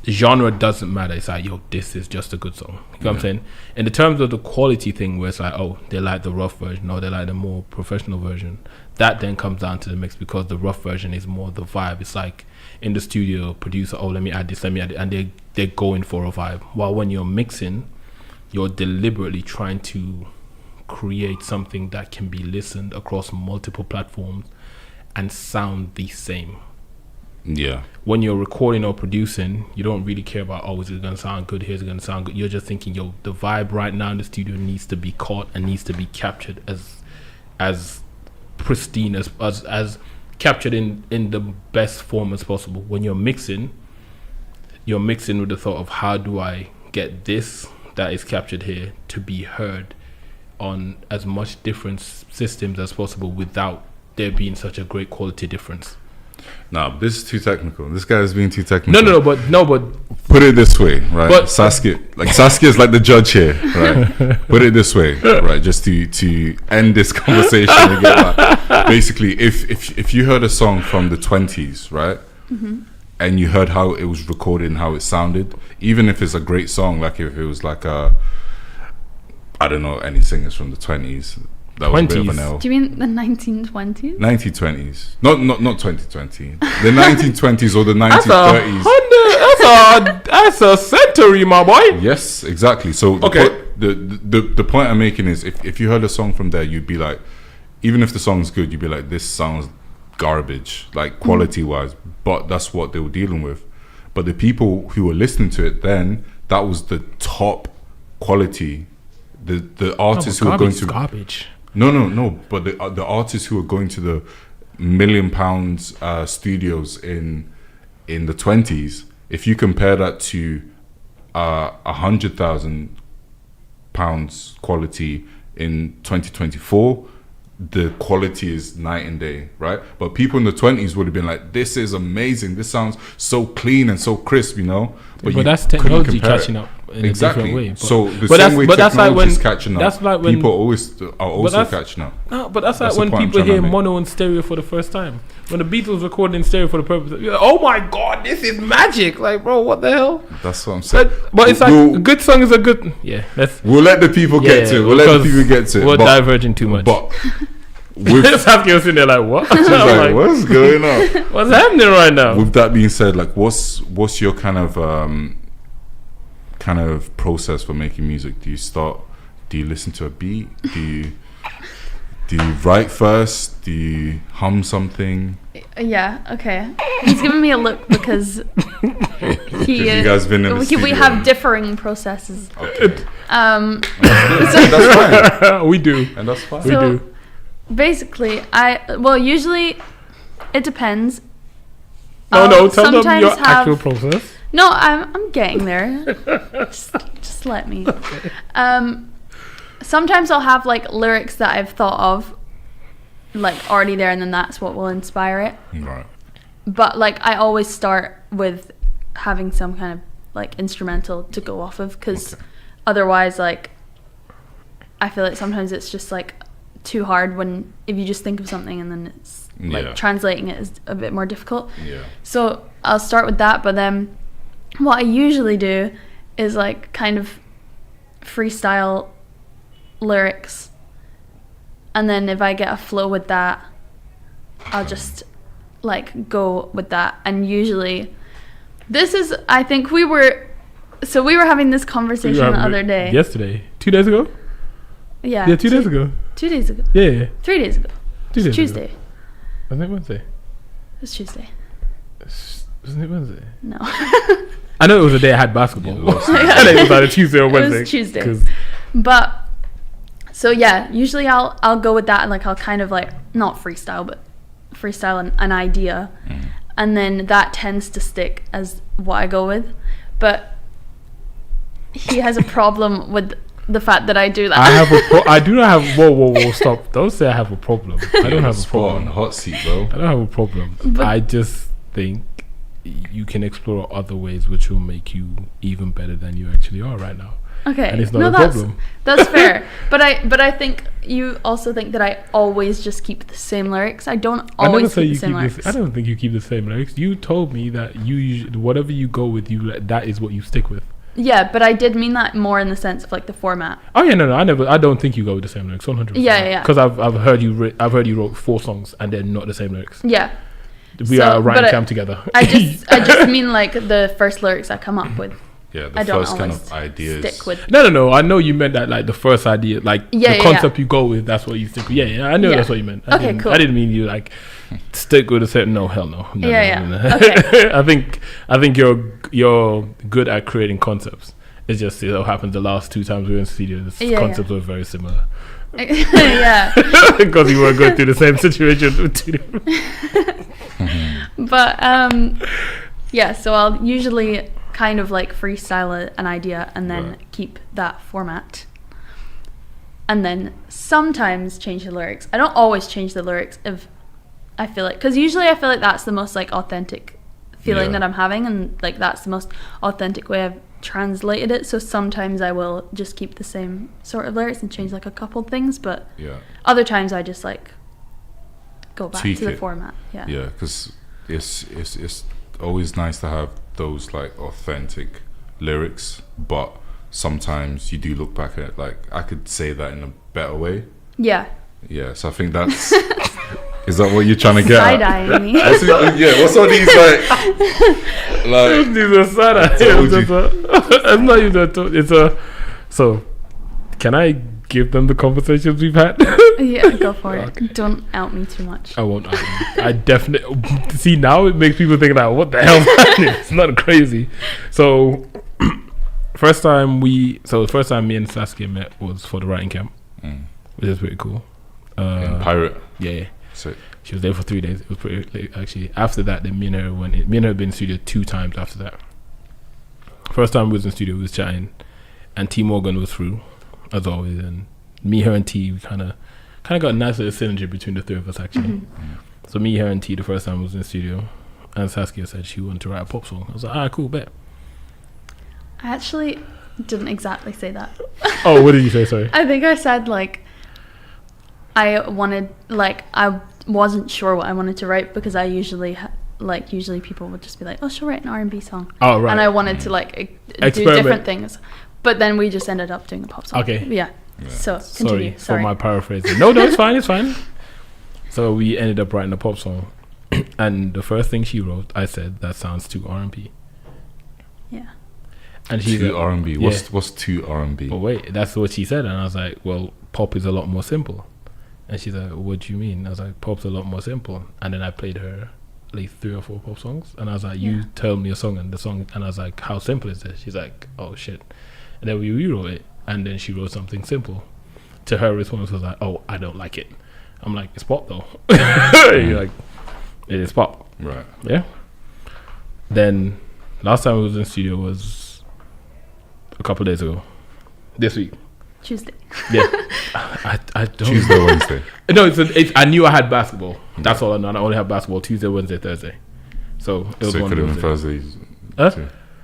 genre doesn't matter. It's like, yo, this is just a good song. You know what I'm saying? In the terms of the quality thing, where it's like, oh, they like the rough version, or they like the more professional version, that then comes down to the mix, because the rough version is more the vibe. It's like in the studio, producer, oh, let me add this, and they're going for a vibe. While when you're mixing, you're deliberately trying to create something that can be listened across multiple platforms and sound the same. Yeah. When you're recording or producing, you don't really care about, oh, is it going to sound good? Here's it going to sound good. You're just thinking, yo, the vibe right now in the studio needs to be caught and needs to be captured as pristine, as captured in the best form as possible. When you're mixing with the thought of, how do I get this that is captured here to be heard on as much different systems as possible without there being such a great quality difference. Nah, this is too technical. This guy is being too technical. No, but put it this way, right? But Saskia is like the judge here, right? Put it this way, right? Just to end this conversation and get back. Basically, if you heard a song from the 20s, right? And you heard how it was recorded and how it sounded, even if it's a great song, like if it was like I don't know any singers from the 20s. That was a bit of an L. Do you mean the 1920s? 1920s. Not 2020. The 1920s or the 1930s. That's a century, my boy. Yes, exactly. So the point I'm making is, if you heard a song from there, you'd be like, even if the song's good, you'd be like, this sounds garbage, like quality wise. But that's what they were dealing with. But the people who were listening to it then, that was the top quality. The artists who were going to garbage. No. But the artists who were going to the £1 million studios in the 20s, if you compare that to £100,000 quality in 2024, the quality is night and day, right? But people in the 20s would have been like, this is amazing, this sounds so clean and so crisp, you know? But that's technology catching up in a different way. So the same way technology is catching up, that's like when people are also catching up. No, but that's like when people hear mono and stereo for the first time. When the Beatles recorded in stereo for the purpose of, oh my god, this is magic! Like, bro, what the hell? That's what I'm saying. But it's like, a good song is a good. Yeah, we'll let the people get to it. We'll let the people get to it. We're diverging too much. But Saskia was sitting there like, what? She's like, what's going on? What's happening right now? With that being said, like, what's your kind of process for making music? Do you listen to a beat? Do you write first? Do you hum something? Yeah, okay. He's giving me a look because you guys been in the studio. We have differing processes. Okay. That's fine. We do. And that's fine. We do. Basically, usually it depends. No, tell them your actual process. No, I'm getting there. just let me. Okay. Sometimes I'll have like lyrics that I've thought of, like already there, and then that's what will inspire it. Right. But like I always start with having some kind of like instrumental to go off of, because otherwise, like, I feel like sometimes it's just like too hard if you just think of something and then it's like translating it is a bit more difficult. Yeah. So I'll start with that, but then what I usually do is like kind of freestyle lyrics, and then if I get a flow with that, I'll just like go with that. And usually, this is, I think we were having this conversation the other day. Yesterday, 2 days ago. Yeah. Yeah, 2 days ago. 2 days ago. Yeah. 3 days ago. 2 days Tuesday. ago. Wasn't it Wednesday? It was Tuesday. Wasn't it Wednesday? No. I know it was the day I had basketball. Yeah, I know it was either Tuesday or Wednesday. It was Tuesday. But so yeah, usually I'll go with that, and like I'll kind of like not freestyle, but freestyle an idea, and then that tends to stick as what I go with. But he has a problem with the fact that I do that. I do not have. Whoa! Stop! Don't say I have a problem. I don't have a problem. On hot seat, bro. I don't have a problem. But I just think you can explore other ways which will make you even better than you actually are right now. Okay, and it's not a problem. That's fair. But I think you also think that I always just keep the same lyrics. I don't always keep the same lyrics. I don't think you keep the same lyrics. You told me that whatever you go with, that is what you stick with. Yeah, but I did mean that more in the sense of like the format. Oh yeah, no, I don't think you go with the same lyrics, 100%. Yeah. Because I've heard you wrote 4 songs and they're not the same lyrics. Yeah. We are writing camp together. I just mean like the first lyrics I come up with. Yeah, I the don't first kind always of ideas. stick with. No. I know you meant that like the first idea, like the concept you go with. That's what you stick with. Yeah. I know that's what you meant. Cool. I didn't mean you like stick with a certain. No, hell no. No. Okay. I think you're good at creating concepts. It just so happens the last 2 times we were in the studio, the concepts were very similar. Yeah. Because you were going through the same situation with 2 different. But yeah. So I'll usually kind of like freestyle an idea and then keep that format, and then sometimes change the lyrics. I don't always change the lyrics if I feel like, because usually I feel like that's the most like authentic feeling that I'm having, and like that's the most authentic way I've translated it. So sometimes I will just keep the same sort of lyrics and change like a couple things, but other times I just like go back to the format. Yeah, because it's always nice to have those like authentic lyrics, but sometimes you do look back at it like I could say that in a better way. Yeah, so I think that's is that what you're trying to get at? me. Yeah, what's all these like these are side-eye. It's not even it's a. So can I give them the conversations we've had? Yeah, go for it. Don't out me too much. I won't out you. I definitely see, now it makes people think like, what the hell is happening? It's not crazy. So first time me and Saskia met was for the writing camp, which is pretty cool. In Pirate. Yeah. So she was there for 3 days. It was pretty late, actually. After that, then me and her had been in studio 2 times after that. First time we was in studio, we was chatting, and T Morgan was through, as always, and me, her, and T, we kind of got a nice little synergy between the 3 of us, actually. So me, her, and T, the first time was in the studio, and Saskia said she wanted to write a pop song. I was like, alright, cool, bet. I actually didn't exactly say that. Oh, what did you say? Sorry. I think I said like I wasn't sure what I wanted to write, because I usually usually people would just be like, oh, she'll write an R&B song. Oh, right. And I wanted to like do different things, but then we just ended up doing a pop song. Okay. Yeah. So continue. Sorry for my paraphrasing. No, it's fine. So we ended up writing a pop song, and the first thing she wrote, I said, that sounds too R&B. Yeah. And she's too R&B. Yeah. What's too R&B? But wait, that's what she said, and I was like, well, pop is a lot more simple. And she's like, what do you mean? I was like, pop's a lot more simple. And then I played her like 3 or 4 pop songs, and I was like, you tell me a song, and I was like, how simple is this? She's like, oh shit. And then we rewrote it, and then she wrote something simple. To her response was like, oh, I don't like it. I'm like, it's pop though. You're like, it is pop. Right. Yeah. Then last time I was in the studio was a couple of days ago. This week. Tuesday. Yeah. I don't. Tuesday, Wednesday. No, I knew I had basketball. That's all I know. I only have basketball Tuesday, Wednesday, Thursday. So it was one could of have been Thursdays. Huh?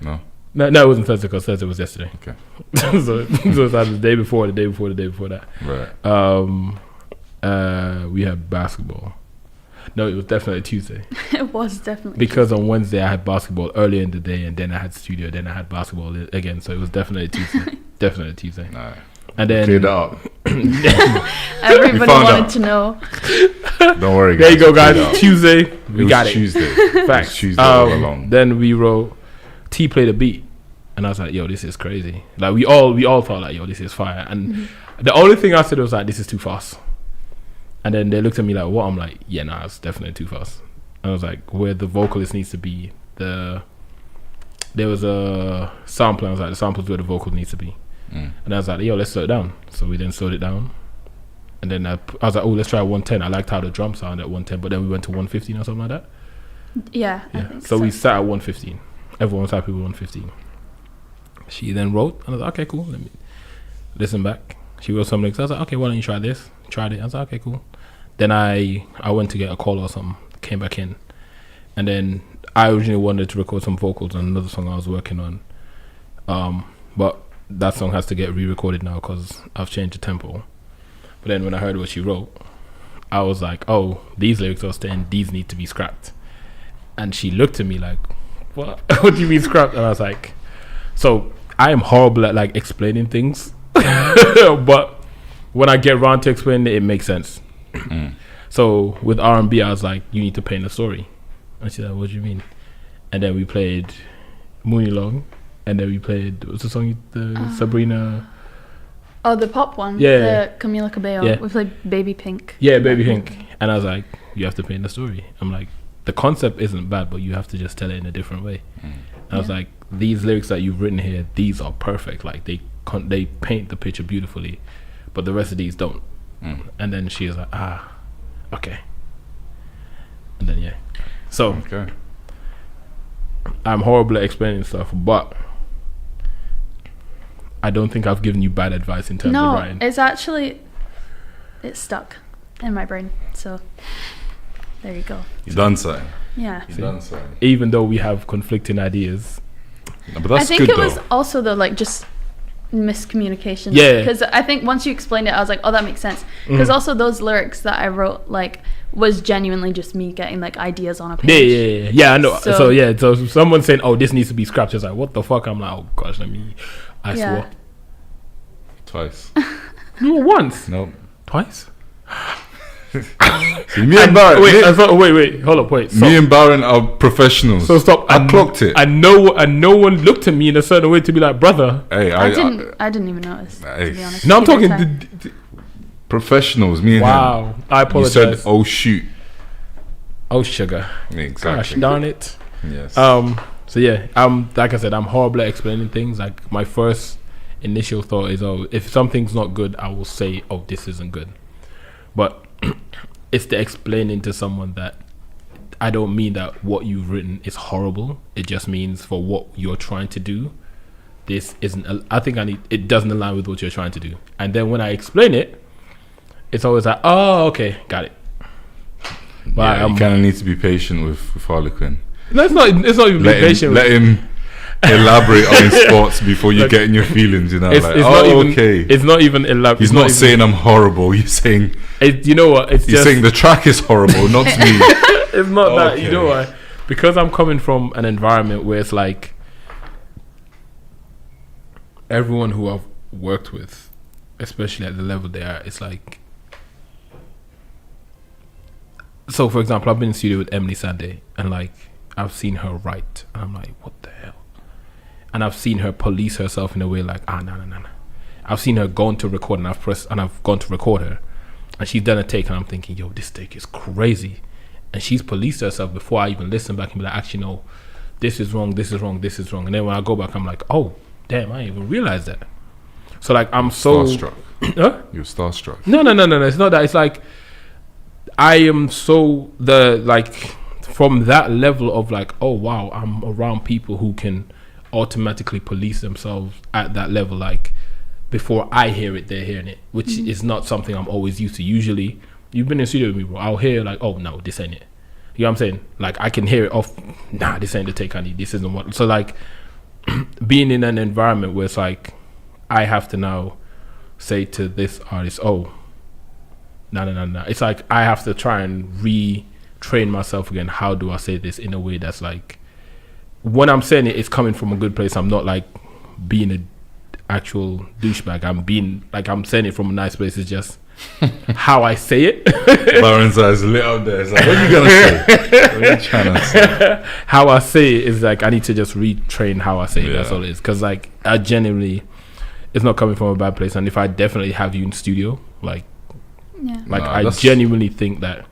No. No, it wasn't Thursday, because Thursday was yesterday. Okay. so it's either the day before, the day before, the day before that. Right. We had basketball. No, it was definitely Tuesday. It was definitely because Tuesday. On Wednesday I had basketball earlier in the day, and then I had studio, then I had basketball again. So it was definitely Tuesday. Definitely Tuesday. Nah. And then cleared up. Everybody wanted to know. Don't worry, There you go, We'll guys. Tuesday, we got it. Tuesday. It was Facts. Tuesday all along. Then we wrote. T played a beat, and I was like, "Yo, this is crazy." Like we all thought like, "Yo, this is fire." And the only thing I said was like, "This is too fast." And then they looked at me like, "What?" I'm like, "Yeah, nah, it's definitely too fast." And I was like, "Where the vocalist needs to be, there was a sample." And I was like, "The sample's where the vocal needs to be." And I was like, "Yo, let's slow it down." So we then slowed it down. And then I was like, "Oh, let's try 110." I liked how the drum sounded at 110, but then we went to 115 or something like that. Yeah. I think So we sat at 115. Everyone was happy with 115. She then wrote, and I was like, "Okay, cool. Let me listen back." She wrote something. So I was like, "Okay, why don't you try this?" Tried it. I was like, "Okay, cool." Then I went to get a call or something. Came back in, and then I originally wanted to record some vocals on another song I was working on. But that song has to get re-recorded now because I've changed the tempo. But then when I heard what she wrote, I was like, "Oh, these lyrics are staying. These need to be scrapped." And she looked at me like, "What? What do you mean scrapped?" And I was like, "So I am horrible at like explaining things, but when I get around to explaining it, it makes sense." So with R&B, I was like, "You need to paint a story." And she's like, "What do you mean?" And then we played Mooney Long, and then we played, what's the song? Sabrina. Oh, the pop one. Yeah. The Camila Cabello. Yeah. We played Baby Pink. Yeah, Baby Pink. And I was like, "You have to paint a story." I'm like, the concept isn't bad, but you have to just tell it in a different way. And I was like, these lyrics that you've written here, these are perfect. Like they paint the picture beautifully, but the rest of these don't. And then she was like, okay. And then so Okay. I'm horrible at explaining stuff, but I don't think I've given you bad advice in terms of writing. No, it's stuck in my brain. So there you go. You done something. Yeah. You done something. Even though we have conflicting ideas. No, but that's I think good it though. was also though like just miscommunication. Yeah. Because I think once you explained it, I was like, "Oh, that makes sense." Because also those lyrics that I wrote like was genuinely just me getting like ideas on a page. Yeah, I know. So So someone saying, "Oh, this needs to be scrapped," it's like, what the fuck? I'm like, "Oh gosh, I Yeah. swore." Twice. No, once. Nope. Twice. See, me and Barrett. Wait, hold up, wait. Me and Barrett are professionals. So stop. I clocked it. And no one looked at me in a certain way to be like, "Brother." Hey, I didn't even notice, to Hey. be honest. No, I'm Either talking. time. Professionals. Me and him. Wow, I You apologize. said, "Oh shoot." Oh sugar. Exactly. Gosh darn it. Yes. So yeah, like I said, I'm horrible at explaining things. Like my first initial thought is, "Oh, if something's not good, I will say, oh, this isn't good." But it's the explaining to someone that I don't mean that what you've written is horrible. It just means for what you're trying to do, this isn't. It doesn't align with what you're trying to do. And then when I explain it, it's always like, "Oh, okay, got it." But you kind of need to be patient with Harlequin. No, it's not. It's not even being patient. Let him elaborate on his thoughts before you get in your feelings. You know, It's not even. okay. It's not even elaborate. He's not saying I'm horrible. You're saying You know what? It's you're just. saying the track is horrible, not me. It's not that. You Okay. know why? Because I'm coming from an environment where it's like everyone who I've worked with, especially at the level they are, it's like. So, for example, I've been in the studio with Emily Sande, and like I've seen her write, and I'm like, what the hell? And I've seen her police herself in a way like, no. I've seen her going to record, and I've gone to record her, and she's done a take, and I'm thinking, yo, this take is crazy, and she's policed herself before I even listen back and be like, actually, no, this is wrong, and then when I go back, I'm like, oh, damn, I didn't even realize that. So like, I'm so Starstruck. Huh? You're starstruck. No. It's not that. It's like I am so from that level of like, oh wow, I'm around people who can automatically police themselves at that level. Like before I hear it, they're hearing it, which is not something I'm always used to. Usually, you've been in the studio with me, bro. I'll hear like, oh no, this ain't it. You know what I'm saying? Like I can hear it off. Nah, this ain't the take I need. This isn't what. So like being in an environment where it's like I have to now say to this artist, oh, no. It's like I have to try and retrain myself again. How do I say this in a way that's like, when I'm saying it, it's coming from a good place. I'm not like being actual douchebag. I'm saying it from a nice place. It's just how I say it. Baron's eyes lit up there. It's like, what are you gonna say? What are you trying to say? How I say it is like I need to just retrain how I say it. That's Yeah. all it is. Because like I genuinely, it's not coming from a bad place. And if I definitely have you in studio, like Yeah. Nah, I that's- genuinely think that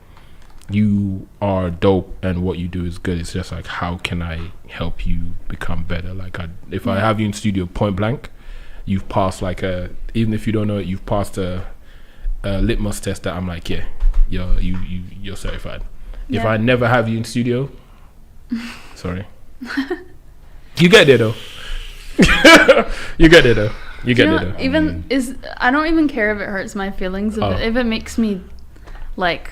you are dope and what you do is good. It's just like, how can I help you become better? Like if I have you in studio point blank, you've passed like even if you don't know it, you've passed a litmus test that I'm like, yeah, you're certified. If Yeah. I never have you in studio, sorry, you get there though. You get there though. You get You know, there though. even I don't even care if it hurts my feelings. If it makes me like,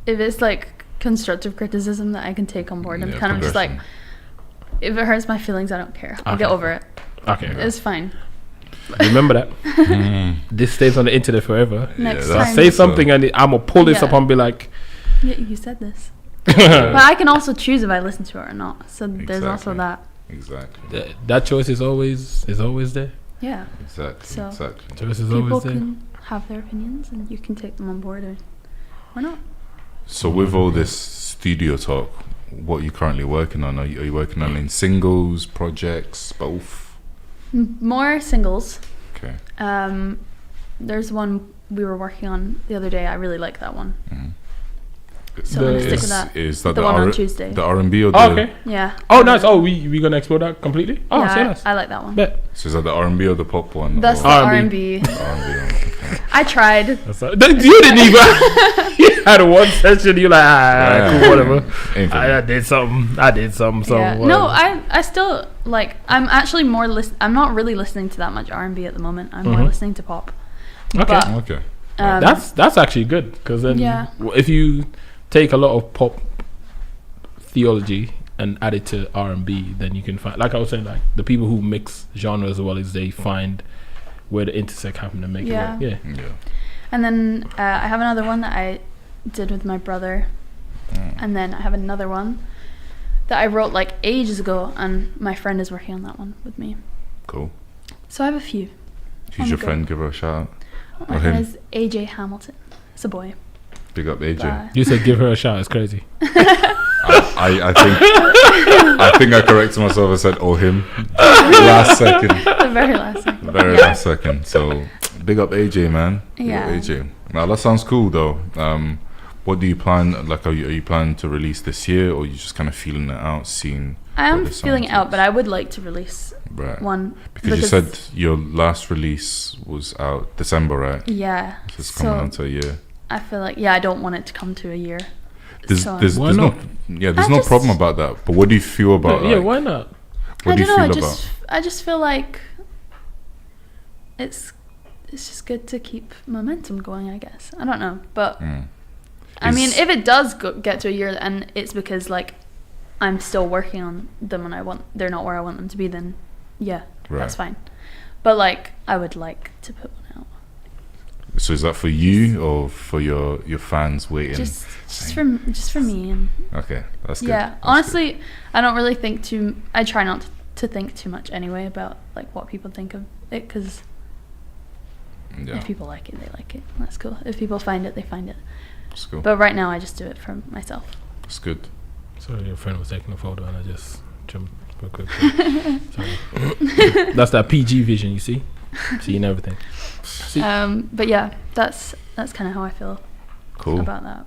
if it's like constructive criticism that I can take on board, I'm Yeah, kind of just like, progression. if it hurts my feelings, I don't care. I'll Okay. get over it. Okay, It's fine. remember that. This stays on the internet forever. Next that's- time. Say something and I'm gonna pull this Yeah. up and be like, Yeah, you said this. But I can also choose if I listen to it or not. So there's also Exactly. that. Exactly. that choice is always there. Yeah. Exactly. So- Exactly. Choice is People always there. can have their opinions and you can take them on board or not. So with all this studio talk, what are you currently working on? Are you working on any singles, projects, both? More singles. Okay. There's one we were working on the other day. I really like that one. So I'm I'm gonna gonna stick with Is, that. is that The the, one on R- Tuesday. the R&B or the... Oh, okay. Yeah. Oh, nice. Oh, we gonna explore that completely? Oh, yeah, so nice. I like that one. Bet. So is that the R&B or the pop one? That's the or R&B. R&B. the R&B one? I tried. You didn't even. You had one session. You like, Yeah. cool, whatever. Ain't for me. I did something. So Yeah. whatever. No, I still like. I'm actually more I'm not really listening to that much R&B at the moment. I'm more listening to pop. Okay. But, Okay. That's actually good because then Yeah. if you take a lot of pop theology and add it to R&B, then you can find, like I was saying, like the people who mix genres as well as they find where the intersect happen and make Yeah. it work. Yeah. Yeah. And then I have another one that I did with my brother, and then I have another one that I wrote like ages ago, and my friend is working on that one with me. Cool. So I have a few. Who's your friend? Give her a shout out. My Or friend him. is AJ Hamilton. It's a boy. Big up AJ. Bye. You said give her a shot. It's crazy. I think I corrected myself. I said, "Oh, him." Last second. The very last thing. Very last second. So big up AJ, man. Big Yeah. up AJ. Now that sounds cool though. What do you plan? Like, are you planning to release this year, or are you just kind of feeling it out, seeing? I am what the feeling it sound out, but I would like to release Right. one. Because you said your last release was out December, right? Yeah. So it's coming on to a year. I feel like, I don't want it to come to a year. There's So- Why no not? there's I no just- problem about that. But what do you feel about Yeah, like, why not? what I do you don't know. feel I just feel like it's just good to keep momentum going. I guess I don't know, but I mean, Is- if it does get to a year and it's because like I'm still working on them and they're not where I want them to be, then yeah, Right. that's fine. But like, I would like to put one out. So is that for you or for your fans waiting? Just for me and Okay, that's good. yeah. That's Honestly, I don't really think too. I try not to think too much anyway about like what people think of it, because good. Yeah, if people like it, they like it. That's cool. If people find it, they find it. that's cool. But right now, I just do it for myself. That's good. Sorry, your friend was taking a photo and I just jumped real quick. Sorry. That's that PG vision, you see? Seeing everything. See, But yeah, that's kind of how I feel Cool. about that.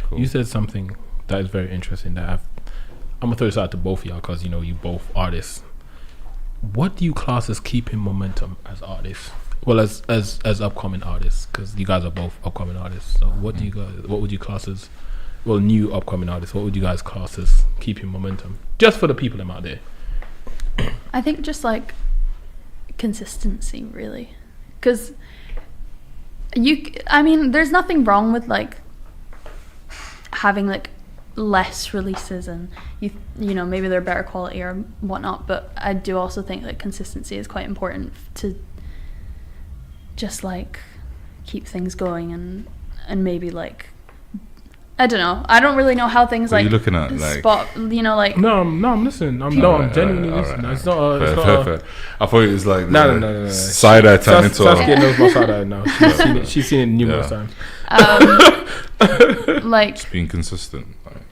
Cool. you said something that is very interesting that I'm gonna throw this out to both of y'all because you both artists. What do you class as keeping momentum as artists? Well, as upcoming artists, because you guys are both upcoming artists. So what would you class as, well, new upcoming artists? What would you guys class as keeping momentum? Just for the people that are out there. I think just like consistency, really, because I mean, there's nothing wrong with like having like less releases and you know maybe they're better quality or whatnot, but I do also think that consistency is quite important to just like keep things going and maybe like I don't know. I don't really know how things What are like you looking at, like- spot. You know, like No, I'm listening. I'm genuinely listening. It's not. Fair, It's fair, not. fair. I thought it was like No. side eye turn into Saskia knows my side eye now. She's seen it numerous Yeah. times. like just being consistent. Like,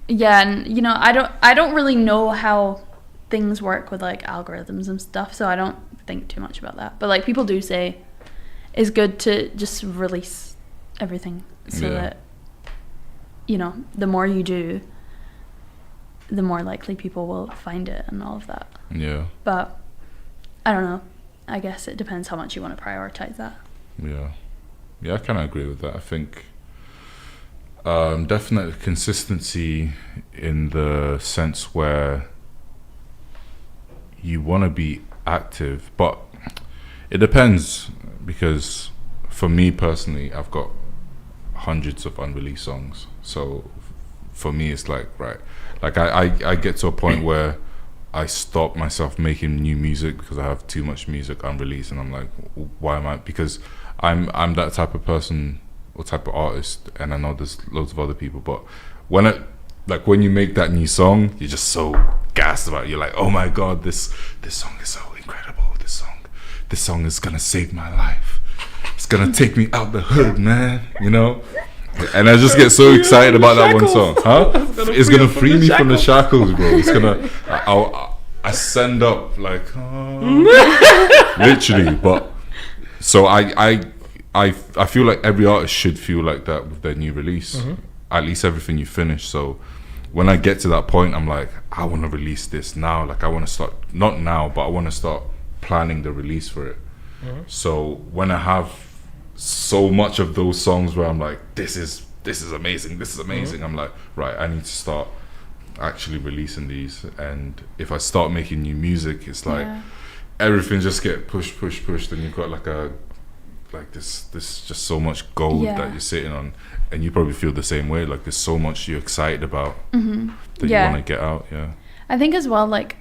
yeah, and you know, I don't really know how things work with like algorithms and stuff, so I don't think too much about that. But like people do say it's good to just release everything so Yeah. that, you know, the more you do, the more likely people will find it and all of that. yeah, But I don't know. I guess it depends how much you want to prioritize that. I kind of agree with that. I think definitely consistency in the sense where you want to be active, but it depends, because for me personally, I've got hundreds of unreleased songs. So for me, it's like, right, like I get to a point where I stop myself making new music because I have too much music unreleased, and I'm like, why am I? Because I'm that type of person or type of artist, and I know there's loads of other people, but when you make that new song, you're just so gassed about it. You're like, oh my god, this song is so incredible. This song is gonna save my life. It's gonna take me out the hood, man. You know. And I just get so excited about that one song, huh? It's gonna free me from the shackles, bro. It's gonna, I send up like, literally. But so I feel like every artist should feel like that with their new release. At least everything you finish. So when I get to that point, I'm like, I want to release this now. Like I want to start, not now, but I want to start planning the release for it. So when I have so much of those songs where I'm like, this is amazing, I'm like, right, I need to start actually releasing these. And if I start making new music, it's like everything just get pushed, and you've got like this just so much gold that you're sitting on, and you probably feel the same way. Like there's so much you're excited about that you want to get out. I think as well, like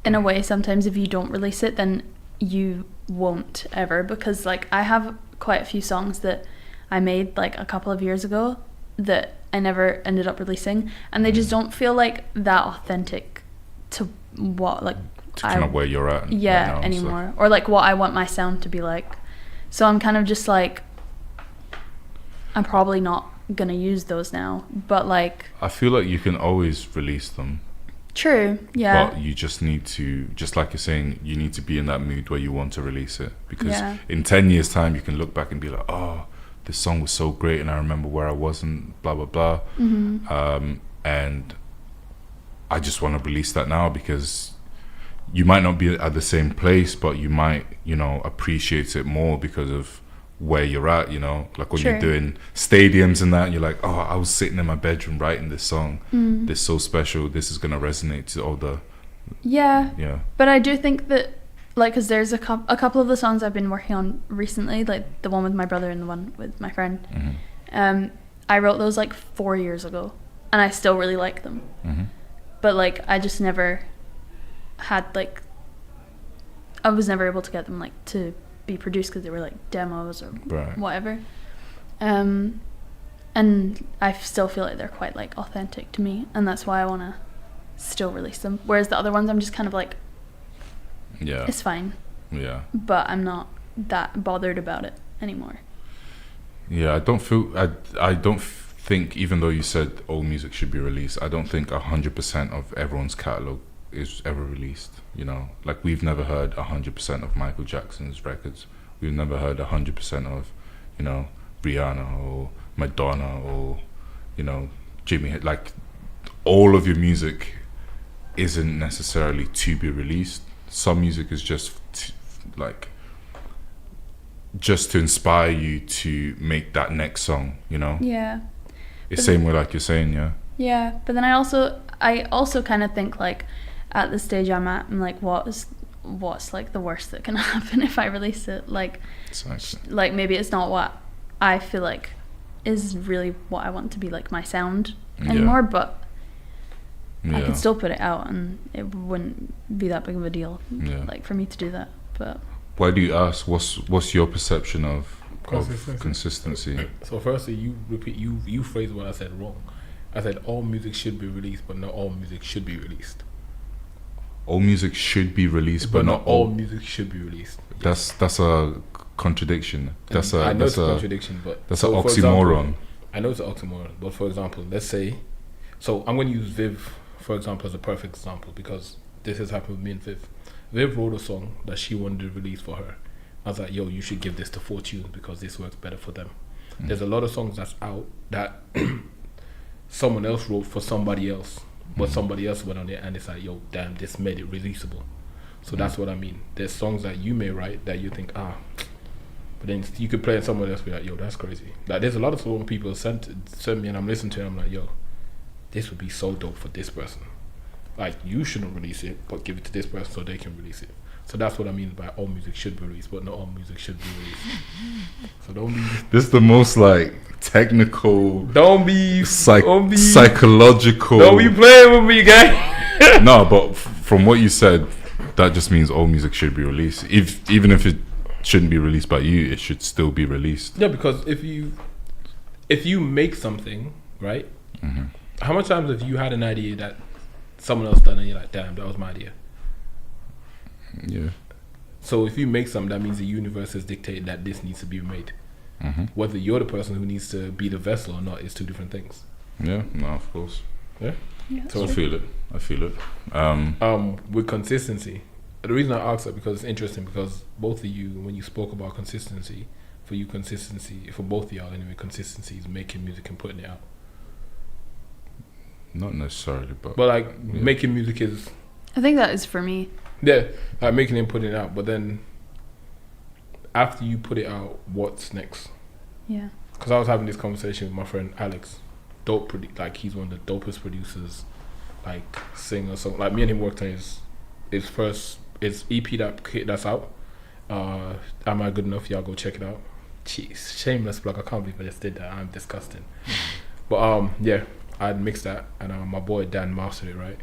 in a way, sometimes if you don't release it, then you won't ever, because like I have quite a few songs that I made like a couple of years ago that I never ended up releasing, and they just don't feel like that authentic to what like to kind of where you're at right now, anymore, or like what I want my sound to be like. So I'm kind of just like, I'm probably not gonna use those now, but like I feel like you can always release them. True, yeah. But you just need to, just like you're saying, you need to be in that mood where you want to release it. Because in 10 years' time, you can look back and be like, oh, this song was so great, and I remember where I was and blah, blah, blah. And I just want to release that now, because you might not be at the same place, but you might, appreciate it more because of where you're at, like when you're doing stadiums and that, and you're like, oh, I was sitting in my bedroom writing this song. This is so special. This is gonna resonate to all the But I do think that, like, because there's a couple of the songs I've been working on recently, like the one with my brother and the one with my friend. I wrote those like 4 years ago, and I still really like them. But like I just never had like, I was never able to get them like to be produced because they were like demos or whatever, and I still feel like they're quite like authentic to me, and that's why I want to still release them. Whereas the other ones, I'm just kind of like, it's fine, but I'm not that bothered about it anymore. I don't think, even though you said all music should be released, I don't think 100% of everyone's catalogue is ever released. Like we've never heard 100% of Michael Jackson's records. We've never heard 100% of Rihanna or Madonna or Jimmy. Like all of your music isn't necessarily to be released. Some music is just to inspire you to make that next song. It's same way like you're saying. But then I also kind of think like, at the stage I'm at, I'm like, what's like the worst that can happen if I release it? Like, like maybe it's not what I feel like is really what I want to be like my sound anymore, but I could still put it out, and it wouldn't be that big of a deal, like for me to do that. But why do you ask? What's your perception of consistency. So firstly, you phrased what I said wrong. I said all music should be released, but not all music should be released. All music should be released, But not all music should be released. That's a contradiction. I know it's a contradiction, but that's so an for example, oxymoron. I know it's an oxymoron, but for example, let's say, so I'm going to use Viv, for example, as a perfect example, because this has happened with me and Viv. Viv wrote a song that she wanted to release for her. I was like, yo, you should give this to Fortune because this works better for them. There's a lot of songs that's out that someone else wrote for somebody else, but somebody else went on it and it's like, yo, damn, this made it releasable. So that's what I mean. There's songs that you may write that you think, but then you could play it somewhere else and be like, yo, that's crazy. Like, there's a lot of songs people send me and I'm listening to it, I'm like, yo, this would be so dope for this person. Like, you shouldn't release it, but give it to this person so they can release it. So that's what I mean by all music should be released, but not all music should be released. So don't be... This is the most, like, technical... Don't be... psychological... Don't be playing with me, guy. No, but from what you said, that just means all music should be released. Even if it shouldn't be released by you, it should still be released. Yeah, because if you make something, right? Mm-hmm. How much times have you had an idea that someone else done and you're like, damn, that was my idea? Yeah. So if you make something, that means the universe has dictated that this needs to be made. Mm-hmm. Whether you're the person who needs to be the vessel or not is two different things. Yeah, no, of course. Yeah. So I feel it. With consistency, the reason I asked that because it's interesting because both of you, when you spoke about consistency, for both of y'all anyway, consistency is making music and putting it out. Not necessarily, but like making music is. I think that is for me. Yeah, like making and putting it out, but then after you put it out, what's next? Yeah. Because I was having this conversation with my friend Alex, like he's one of the dopest producers, like singer, song. Like me and him worked on his EP that's out. Am I Good Enough? Y'all go check it out. Jeez, shameless plug. I can't believe I just did that. I'm disgusting. But yeah, I mixed that, and my boy Dan mastered it, right?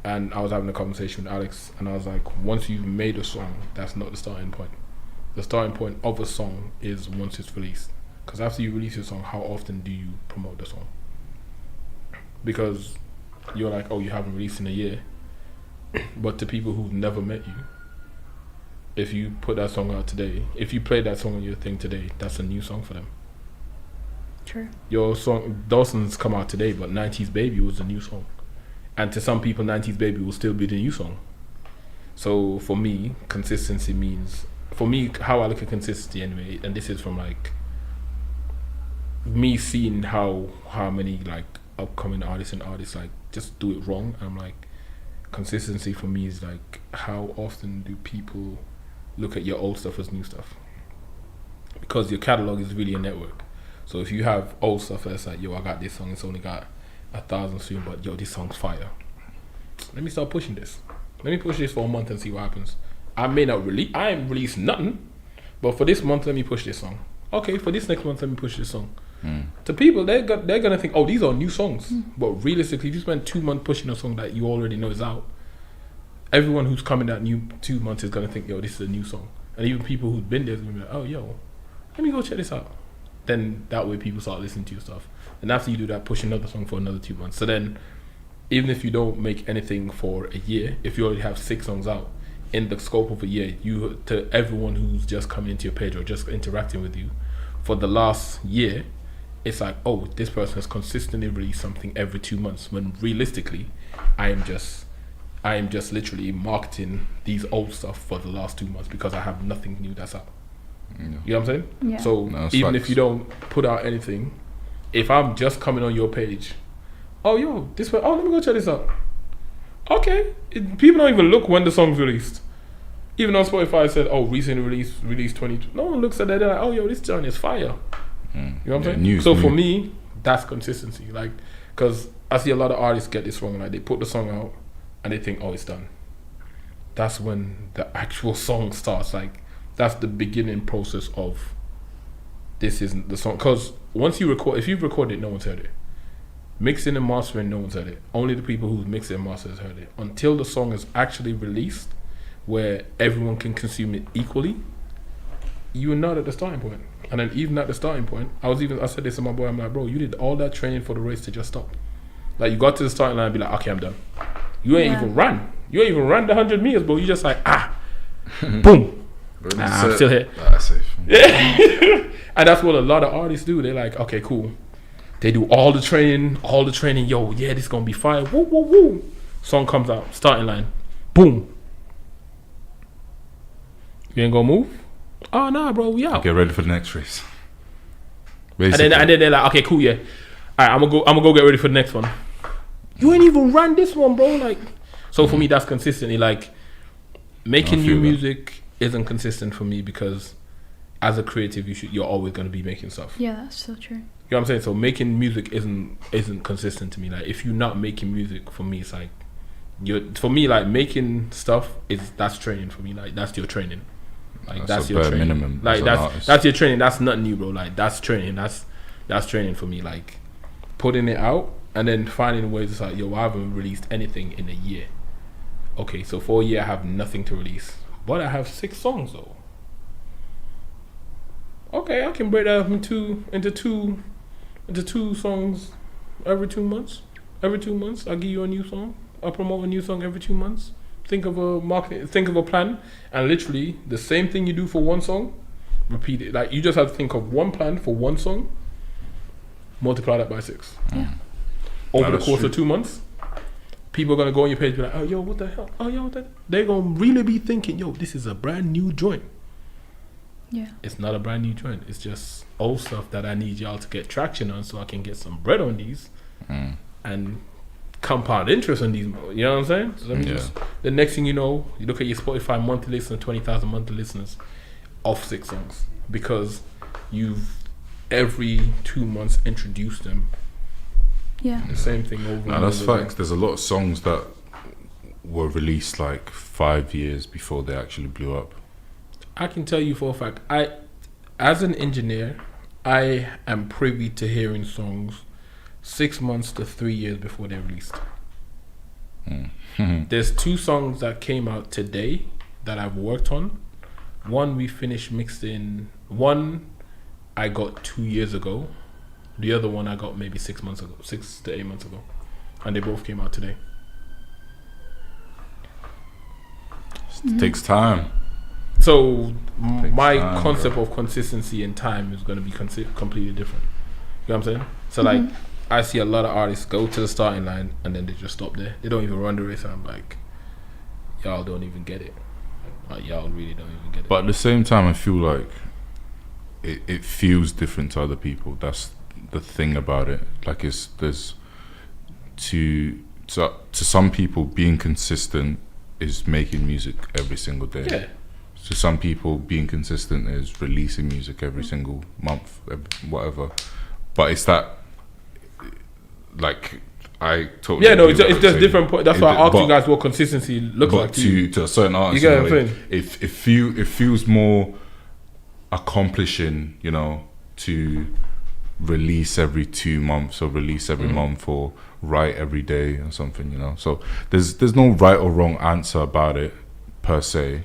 And I was having a conversation with Alex, and I was like, once you've made a song, that's not the starting point. The starting point of a song is once it's released. Because after you release your song, how often do you promote the song? Because you're like, oh, you haven't released in a year. But to people who've never met you, if you put that song out today, if you play that song on your thing today, that's a new song for them. True. Your song, Dawson's come out today, but 90s Baby was a new song. And to some people, 90s Baby will still be the new song. So for me, consistency means... For me, how I look at consistency anyway, and this is from like... me seeing how many like upcoming artists like just do it wrong. I'm like, consistency for me is like, how often do people look at your old stuff as new stuff? Because your catalog is really a network. So if you have old stuff that's like, yo, I got this song, it's only got 1,000 streams, but yo, this song's fire. Let me start pushing this. Let me push this for a month and see what happens. I ain't released nothing, but for this month, let me push this song. Okay, for this next month, let me push this song. To people, they're gonna think, oh, these are new songs. But realistically, if you spend 2 months pushing a song that you already know is out, everyone who's coming that new 2 months is gonna think, yo, this is a new song. And even people who've been there is gonna be like, oh, yo, let me go check this out. Then that way people start listening to your stuff. And after you do that, push another song for another 2 months. So then, even if you don't make anything for a year, if you already have 6 songs out, in the scope of a year, you, to everyone who's just coming into your page or just interacting with you, for the last year, it's like, oh, this person has consistently released something every 2 months. When realistically, I am just literally marketing these old stuff for the last 2 months because I have nothing new that's out. Yeah. You know what I'm saying? Yeah. So even if you don't put out anything, if I'm just coming on your page, oh, yo, this way, oh, let me go check this out. Okay, people don't even look when the song's released. Even on Spotify, said, "Oh, recently released 22." No one looks at that. They're like, "Oh, yo, this joint is fire." You know what I'm saying? News, so for me, that's consistency. Like, because I see a lot of artists get this wrong. Like, they put the song out and they think, "Oh, it's done." That's when the actual song starts. Like, that's the beginning process of this isn't the song. Because once you record, if you've recorded it, no one's heard it. Mixing and mastering, no one's heard it. Only the people who mix it and master has heard it. Until the song is actually released, where everyone can consume it equally, you're not at the starting point. And then even at the starting point, I said this to my boy, I'm like, bro, you did all that training for the race to just stop. Like, you got to the starting line and be like, okay, I'm done. You ain't even run. You ain't even run the 100 meters, bro. You just like, boom. I'm still here. Safe. And that's what a lot of artists do. They're like, okay, cool. They do all the training. Yo, yeah, this is going to be fire. Woo, woo, woo. Song comes out, starting line. Boom. You ain't going to move? Oh, nah, bro, we out. Get ready for the next race. And then they're like, okay, cool, yeah. All right, I'm gonna go get ready for the next one. You ain't even ran this one, bro. Like, so for me, that's consistently like making new music isn't consistent for me because as a creative, you're always gonna be making stuff. Yeah, that's so true. You know what I'm saying? So making music isn't consistent to me. Like, if you're not making music, for me, it's like like making stuff that's training for me. Like, that's your training. Like, that's your training. Minimum. Like, that's your training. That's not new, bro. Like, that's training. That's training for me. Like, putting it out and then finding ways. It's like, yo, I haven't released anything in a year. Okay, so for a year I have nothing to release, but I have 6 songs though. Okay, I can break that up into two songs every 2 months. Every 2 months, I'll give you a new song. I'll promote a new song every 2 months. Think of a plan, and literally the same thing you do for one song, repeat it. Like, you just have to think of one plan for one song, multiply that by 6. Yeah. Over the course of 2 months, people are gonna go on your page and be like, oh, yo, what the hell? Oh, yo, what the? They're gonna really be thinking, yo, this is a brand new joint. Yeah. It's not a brand new joint. It's just old stuff that I need y'all to get traction on, so I can get some bread on these and compound interest on these. You know what I'm saying? So the next thing you know, you look at your Spotify monthly listeners, 20,000 monthly listeners off 6 songs because you've every 2 months introduced them. Yeah. The same thing over and over. No, that's facts. There's a lot of songs that were released like 5 years before they actually blew up. I can tell you for a fact, as an engineer, I am privy to hearing songs 6 months to 3 years before they're released. There's 2 songs that came out today that I've worked on. One we finished mixing. One I got 2 years ago. The other one I got maybe 6 months ago, 6 to 8 months ago, and they both came out today. It takes time. So my concept of consistency and time is going to be completely different. You know what I'm saying? So like, I see a lot of artists go to the starting line and then they just stop there. They don't even run the race, and I'm like, y'all don't even get it. Like, y'all really don't even get it. But at the same time, I feel like it feels different to other people. That's the thing about it. Like, there's to some people, being consistent is making music every single day. Yeah. To some people, being consistent is releasing music every single month, whatever. But it's that, like, I totally. Yeah, no, it's just different. That's why I asked you guys what consistency looks like to you. To a certain artist, You get what I'm saying? It feels more accomplishing, you know, to release every 2 months or release every month or write every day or something, you know. So there's no right or wrong answer about it per se.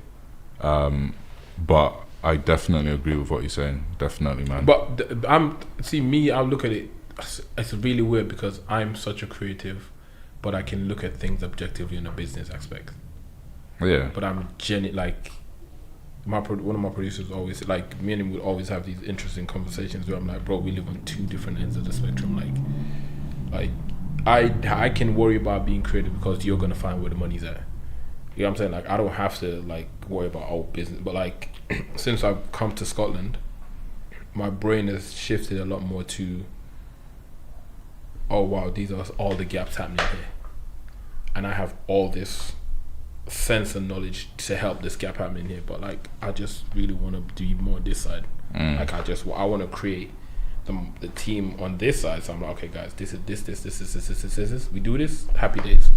But I definitely agree with what you're saying. Definitely, man. But I look at it. It's really weird because I'm such a creative, but I can look at things objectively in a business aspect. Yeah. But I'm like, one of my producers always, like, me and him would always have these interesting conversations where I'm like, bro, we live on 2 different ends of the spectrum. Like I can worry about being creative because you're gonna find where the money's at. You know what I'm saying? Like, I don't have to like worry about our business. But like, since I've come to Scotland, my brain has shifted a lot more to, oh wow, these are all the gaps happening here, and I have all this sense and knowledge to help this gap happening here. But like, I just really want to do more on this side. Like, I want to create the team on this side. So I'm like, okay guys, this. We do this, happy days.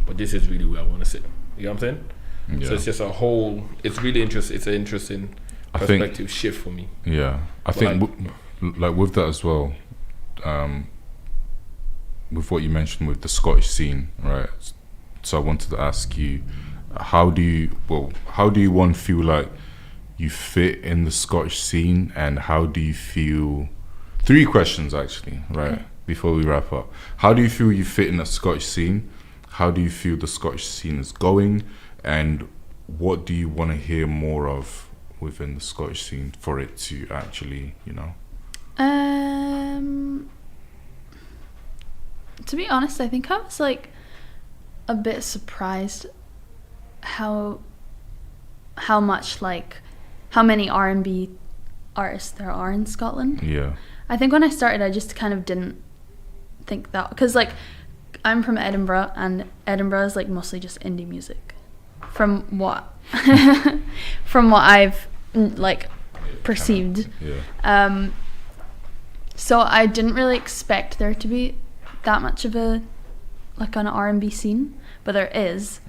But this is really where I want to sit. You know what I'm saying? Yeah. So it's just a whole. It's really interesting. It's an interesting perspective shift for me. Yeah, I think like with that as well. With what you mentioned with the Scottish scene, right? So I wanted to ask you, how do you one feel like you fit in the Scottish scene, and how do you feel? 3 questions actually, right? Okay. Before we wrap up, how do you feel you fit in the Scottish scene? How do you feel the Scottish scene is going, and what do you want to hear more of within the Scottish scene for it to actually, To be honest, I think I was like a bit surprised how much like how many R&B artists there are in Scotland. Yeah. I think when I started, I just kind of didn't think that, because like I'm from Edinburgh, and Edinburgh is like mostly just indie music, from what I've like perceived. Yeah. So I didn't really expect there to be that much of a like an R&B scene, but there is.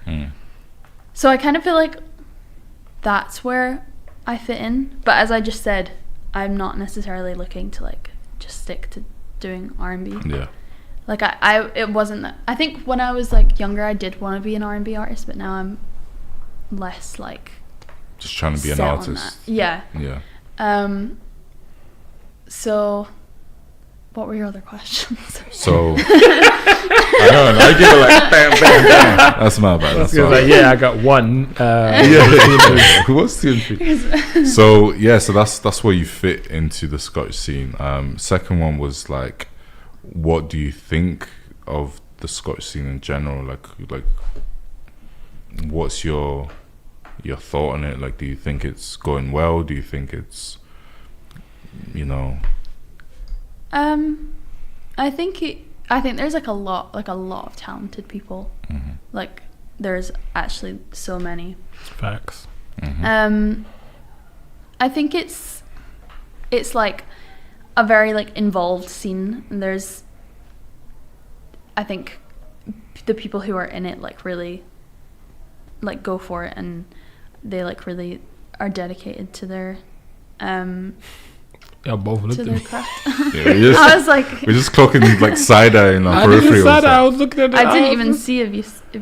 So I kind of feel like that's where I fit in. But as I just said, I'm not necessarily looking to like just stick to doing R&B. Yeah. Like it wasn't that. I think when I was like younger, I did want to be an R&B artist, but now I'm less like Just trying to be an set on artist. that. Yeah. Yeah. So what were your other questions? So I know, and I give it like bam, bam, bam. That's my bad. That's Like, yeah, I got one. yeah. What's 2 and 3? So that's where you fit into the Scottish scene. Second one was like, what do you think of the Scottish scene in general? Like what's your thought on it? Like, do you think it's going well? Do you think it's, I think there's like a lot of talented people. Mm-hmm. Like there's actually so many. Facts. Mm-hmm. I think it's like a very like involved scene. And I think the people who are in it like really like go for it, and they like really are dedicated to their Yeah, both looked to at their me. craft. Yeah, I was like, we're just clocking like side eye in our I didn't peripheral. decide. I was looking at. I didn't even see if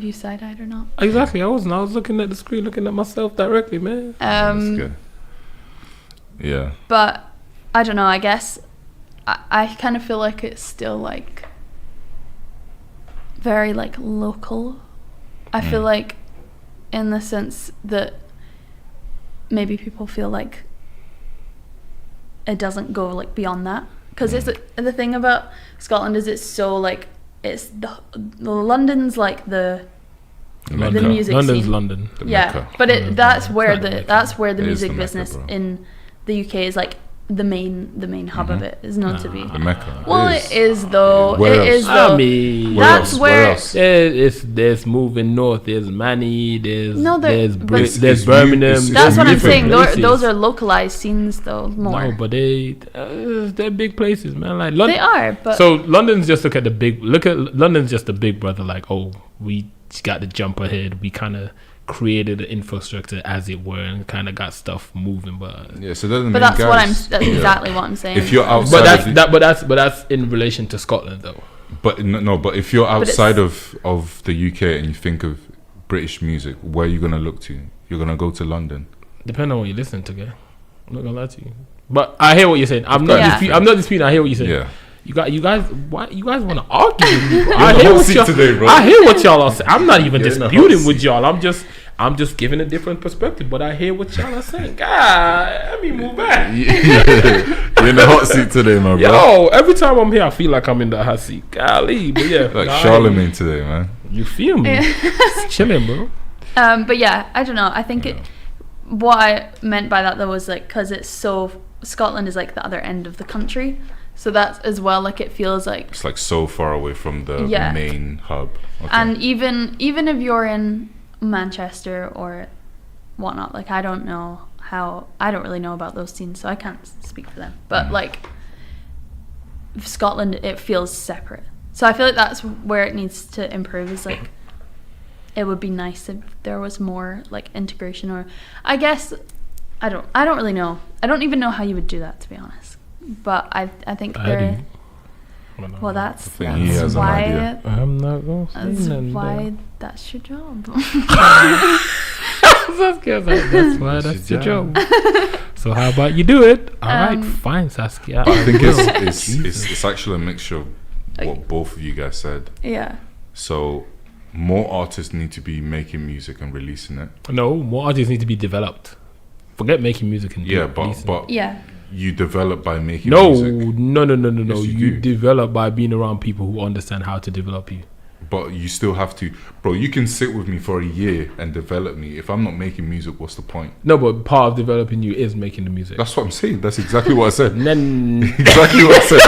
you side-eyed or not. Exactly, I wasn't. I was looking at the screen, looking at myself directly, man. That's good. Yeah. But I don't know, I guess I kind of feel like it's still like very like local. I feel like in the sense that maybe people feel like it doesn't go like beyond that, because it's the thing about Scotland is it's so like it's the London's like the music London's scene. London. The Yeah, Mecca. but that's where not the the Mecca. that's where the It is music the Mecca, business bro. in the UK is like the main hub of it is known to be. The Mecca. Well, it is though. Where It else? is though. I mean, That's where- there's moving north. There's Manny. There's No, there's but it's Birmingham. it's That's what I'm different saying. places. Those are localized scenes though more. No, but they're big places, man. Like London. They are, but So London's just London's just the big brother. Like, oh, we got to jump ahead. We kind of created the infrastructure, as it were, and kind of got stuff moving. But Yeah, so doesn't but mean that's what I'm. guys- That's exactly what I'm saying. If you're outside, but that's in relation to Scotland, though. but no, but if you're But it's- outside of the UK and you think of British music, where are you gonna look to? You're gonna go to London. Depending on what you listen to, guy. I'm not gonna lie to you. But I hear what you're saying. I'm Yeah. not disputing. I hear what you're saying. Yeah. You guys, why you guys want to argue with me, bro? You're the hot seat today, bro. I hear what y'all are saying. I'm not even You're in the hot disputing with seat. y'all. I'm just giving a different perspective. But I hear what y'all are saying. God, let me move back. You're in the hot seat today, my bro. Yo, every time I'm here, I feel like I'm in the hot seat. Golly, but yeah, Like nah, Charlemagne today, man. You feel me? It's chilling, bro. But yeah, I don't know. I think what I meant by that though was like because it's so Scotland is like the other end of the country, so that's as well like it feels like. It's like so far away from the Yeah. main hub. Okay. And even if you're in Manchester or whatnot, like I don't really know about those scenes, so I can't speak for them. But like Scotland, it feels separate. So I feel like that's where it needs to improve. Is like it would be nice if there was more like integration, or I guess I don't really know. I don't even know how you would do that, to be honest. But I think there. Well, that's think he has an why. idea. I'm not gonna say That's nothing. why that's your job. Saskia's like, that's why that's your job. So how about you do it? All right, fine, Saskia. But I think it's actually a mixture of what both of you guys said. Yeah. So more artists need to be making music and releasing it. No, more artists need to be developed. Forget making music and but Yeah. you develop by making no, music. No. Yes, you do. develop by being around people who understand how to develop you. But you still have to, bro. You can sit with me for a year and develop me. If I'm not making music, what's the point? No, but part of developing you is making the music. That's what I'm saying. That's exactly what I said. And then Exactly what I said.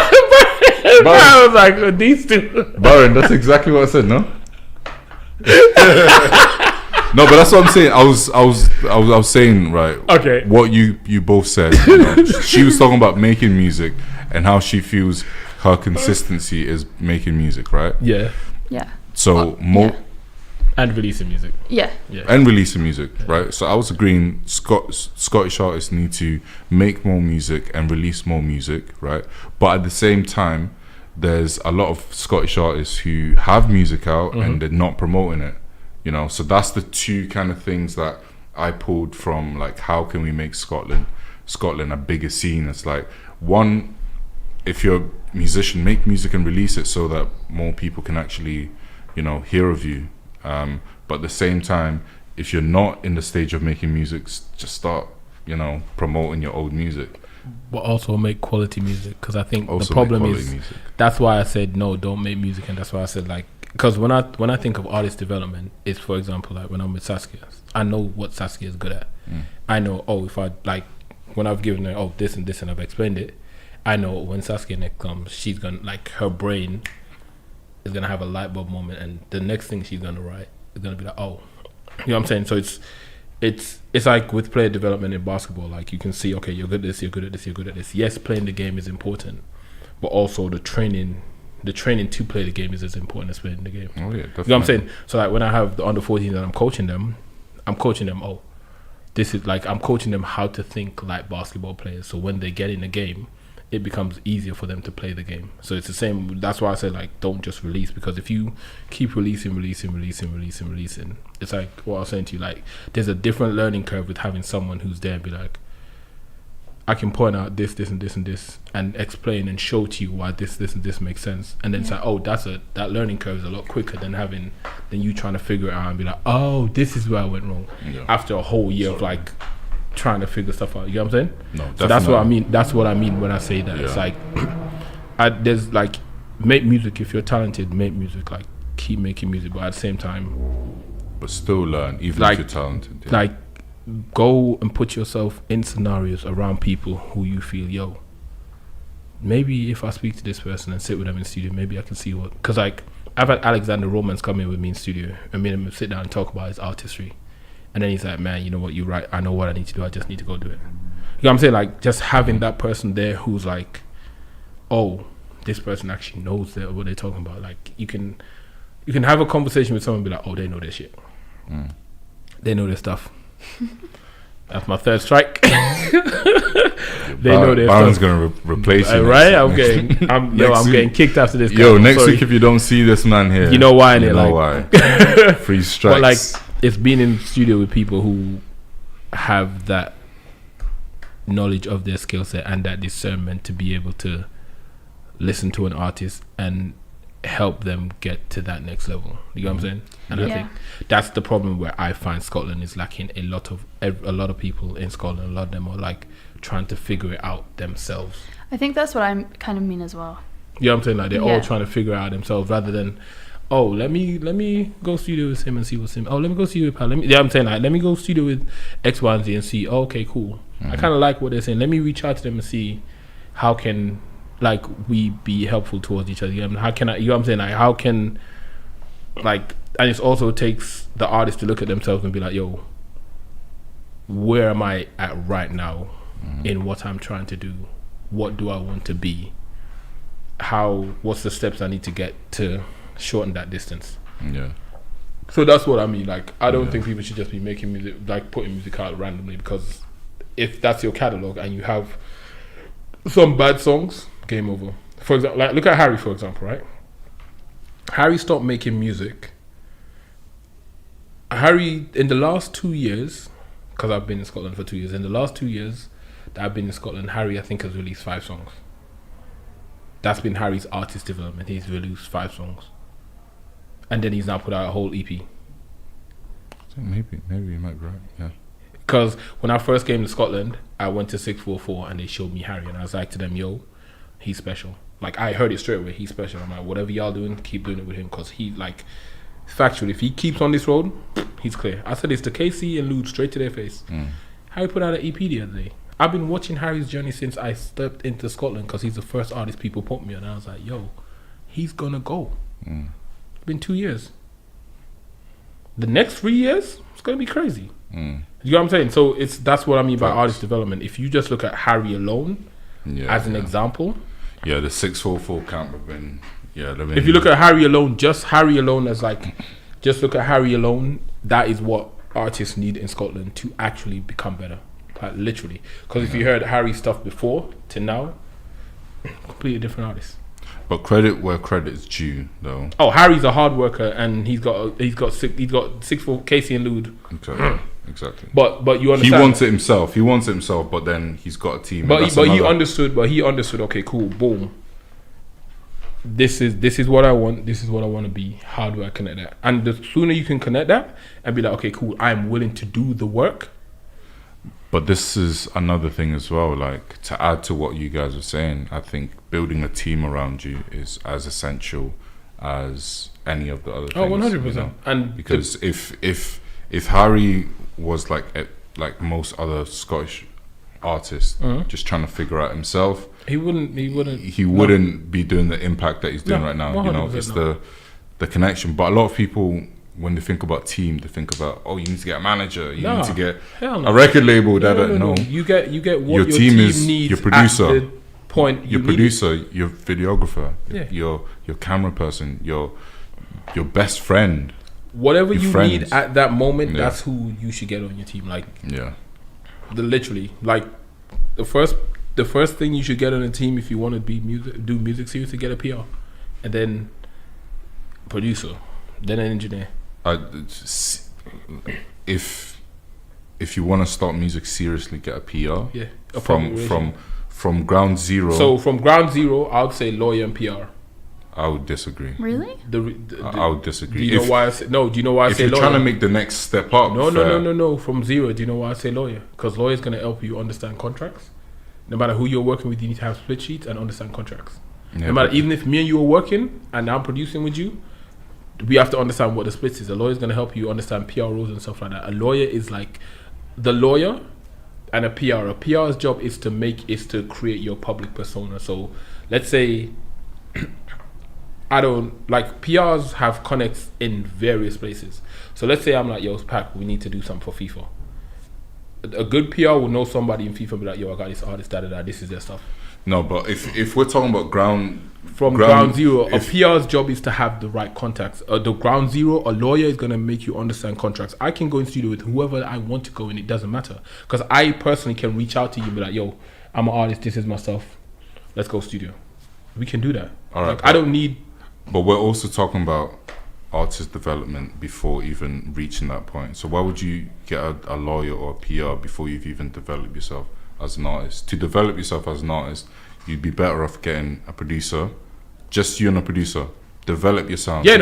I was like, oh, these two. Baron, that's exactly what I said. No. No, but that's what I'm saying. I was saying, right. Okay. What you both said. She was talking about making music and how she feels her consistency is making music, right? Yeah. Yeah. So more And releasing music. Yeah. and releasing music, right? So I was agreeing Scottish artists need to make more music and release more music, right? But at the same time, there's a lot of Scottish artists who have music out and they're not promoting it, you know? So that's the two kind of things that I pulled from, like, how can we make Scotland a bigger scene? It's like, one, if you're a musician, make music and release it so that more people can actually, you know, hear of you. But at the same time, if you're not in the stage of making music, just start, you know, promoting your old music. But also make quality music, because I think Also the problem make is quality music. that's why I said no, don't make music, and that's why I said, like, because when I think of artist development, it's, for example, like when I'm with Saskia, I know what Saskia is good at. I know, if I, like, when I've given her this and this and I've explained it, I know when Saskia next comes, she's gonna, like, her brain is gonna have a light bulb moment, and the next thing she's gonna write is gonna be like, oh, you know what I'm saying? So it's like with player development in basketball. Like, you can see, okay, you're good at this, you're good at this, you're good at this. Yes, playing the game is important, but also the training to play the game is as important as playing the game. Oh yeah, definitely. You know what I'm saying? So, like, when I have the under 14 that I'm coaching them, this is like, I'm coaching them how to think like basketball players. So when they get in the game, it becomes easier for them to play the game. So it's the same. That's why I say, like, don't just release, because if you keep releasing, it's like what I was saying to you, like, there's a different learning curve with having someone who's there and be like, I can point out this and this and this and explain and show to you why this and this makes sense. And then it's like, that learning curve is a lot quicker than you trying to figure it out and be like, oh, this is where I went wrong. Yeah. After a whole year of, like, trying to figure stuff out. You know what I'm saying? No, so that's what I mean. That's what I mean when I say that. Yeah. It's like, there's, like, make music. If you're talented, make music. Like, keep making music, but at the same time, but still learn, even like, if you're talented. Yeah. Like, go and put yourself in scenarios around people who you feel, maybe if I speak to this person and sit with them in studio, maybe I can see what. Because, like, I've had Alexander Romans come in with me in studio and me and him sit down and talk about his artistry. And then he's like, man, you know what, you're right. I know what I need to do. I just need to go do it. You know what I'm saying? Like, just having that person there who's like, oh, this person actually knows what they're talking about. Like, you can have a conversation with someone and be like, oh, they know their shit. They know their stuff. That's my third strike. They know their Baron's stuff. gonna replace you. Right? I'm getting kicked after this. Next week if you don't see this man here, you know why? You know why? 3 strikes. But, like, it's being in the studio with people who have that knowledge of their skill set and that discernment to be able to listen to an artist and help them get to that next level. You know what I'm saying? And I think that's the problem where I find Scotland is lacking. A lot of people in Scotland, a lot of them are, like, trying to figure it out themselves. I think that's what I kind of mean as well. You know what I'm saying? Like, they're all trying to figure it out themselves rather than, oh, let me go studio with him and see what's him. Oh, let me go studio with Pal. I'm saying, like, let me go studio with X, Y, and Z and see. Oh, okay, cool. I kind of like what they're saying. Let me reach out to them and see how can, like, we be helpful towards each other. You know, how can I? You know what I'm saying? Like, how can, like, and it also takes the artist to look at themselves and be like, yo, where am I at right now in what I'm trying to do? What do I want to be? What's the steps I need to get to shorten that distance? Yeah. So that's what I mean. Like, I don't think people should just be making music, like, putting music out randomly, because if that's your catalog and you have some bad songs, game over. For example, like, look at Harry, for example, right? Harry stopped making music. Harry, in the last 2 years, because I've been in Scotland for 2 years, in the last 2 years that I've been in Scotland, Harry, I think, has released 5 songs. That's been Harry's artist development. He's released 5 songs. And then he's now put out a whole EP. Maybe you might be right, yeah. Because when I first came to Scotland, I went to 644 and they showed me Harry. And I was like to them, yo, he's special. Like, I heard it straight away, he's special. I'm like, whatever y'all doing, keep doing it with him. Because he, like, factually, if he keeps on this road, he's clear. I said this to Casey and Lude straight to their face. Harry put out an EP the other day. I've been watching Harry's journey since I stepped into Scotland because he's the first artist people put me on. And I was like, yo, he's going to go. It's been 2 years. The next 3 years, it's going to be crazy. You know what I'm saying? So that's what I mean by artist development. If you just look at Harry alone as an example. Yeah, the 644 camp have been... Yeah, if you look at Harry alone, just Harry alone as like... Just look at Harry alone. That is what artists need in Scotland to actually become better. Like, literally. Because if you heard Harry's stuff before to now, completely different artist. But credit where credit is due, though. Oh, Harry's a hard worker, and he's got 6 for Casey and Lude. Exactly. But you understand. He wants it himself. But then he's got a team. But he understood. Okay, cool. Boom. This is what I want. This is what I want to be. How do I connect that? And the sooner you can connect that and be like, okay, cool. I am willing to do the work. But this is another thing as well, like, to add to what you guys are saying, I think building a team around you is as essential as any of the other things. Oh, 100%. You know? And because if Harry was like most other Scottish artists, just trying to figure out himself, he wouldn't be doing the impact that he's doing right now. You know, it's the connection. But a lot of people, when they think about team, they think about, you need to get a manager, you need to get a record label. No. You get what your team needs. Your producer, at the point your producer, your videographer, your camera person, your best friend. Whatever you need at that moment, that's who you should get on your team. Like, literally, like the first thing you should get on a team if you want to do music seriously, get a PR, and then producer, then an engineer. If you want to start music seriously, get a PR. From ground zero. So from ground zero, I would say lawyer and PR. I would disagree. Really? I would disagree. Do you know why I say no? Do you know why I say lawyer? If you're trying to make the next step up. No. From zero, do you know why I say lawyer? Because lawyer is going to help you understand contracts. No matter who you're working with, you need to have split sheets and understand contracts. No matter, even if me and you are working and I'm producing with you, we have to understand what the split is. A lawyer is going to help you understand PR rules and stuff like that. A lawyer is like the lawyer and a PR. A PR's job is to create your public persona. So let's say PRs have connects in various places. So let's say I'm like, yo, Pac, we need to do something for FIFA. A good PR will know somebody in FIFA and be like, yo, I got this artist, this is their stuff. No, but if we're talking about ground zero, a PR's job is to have the right contacts. The ground zero, a lawyer is going to make you understand contracts. I can go in studio with whoever I want to go, and it doesn't matter. Because I personally can reach out to you and be like, yo, I'm an artist, this is my stuff. Let's go studio. We can do that. All right. I don't need... But we're also talking about artist development before even reaching that point. So why would you get a lawyer or a PR before you've even developed yourself as an artist? To develop yourself as an artist, you'd be better off getting a producer, just you and a producer. Develop your sound. To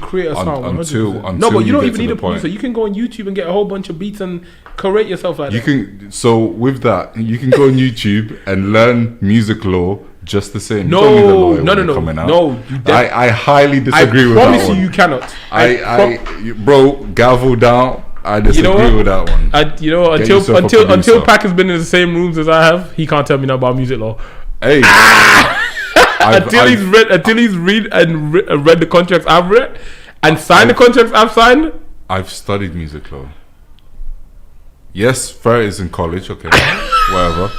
create a sound. No, but you don't even need a producer. You can go on YouTube and get a whole bunch of beats and create yourself like that. So with that, you can go on YouTube and learn music law just the same. No. I highly disagree with that one. I promise you cannot. Bro, gavel down. I disagree with that one. Until Pac has been in the same rooms as I have, he can't tell me nothing about music law. Hey. Until he's read the contracts I've read and signed the contracts I've signed. I've studied music law. Yes, fair is in college, okay. Whatever.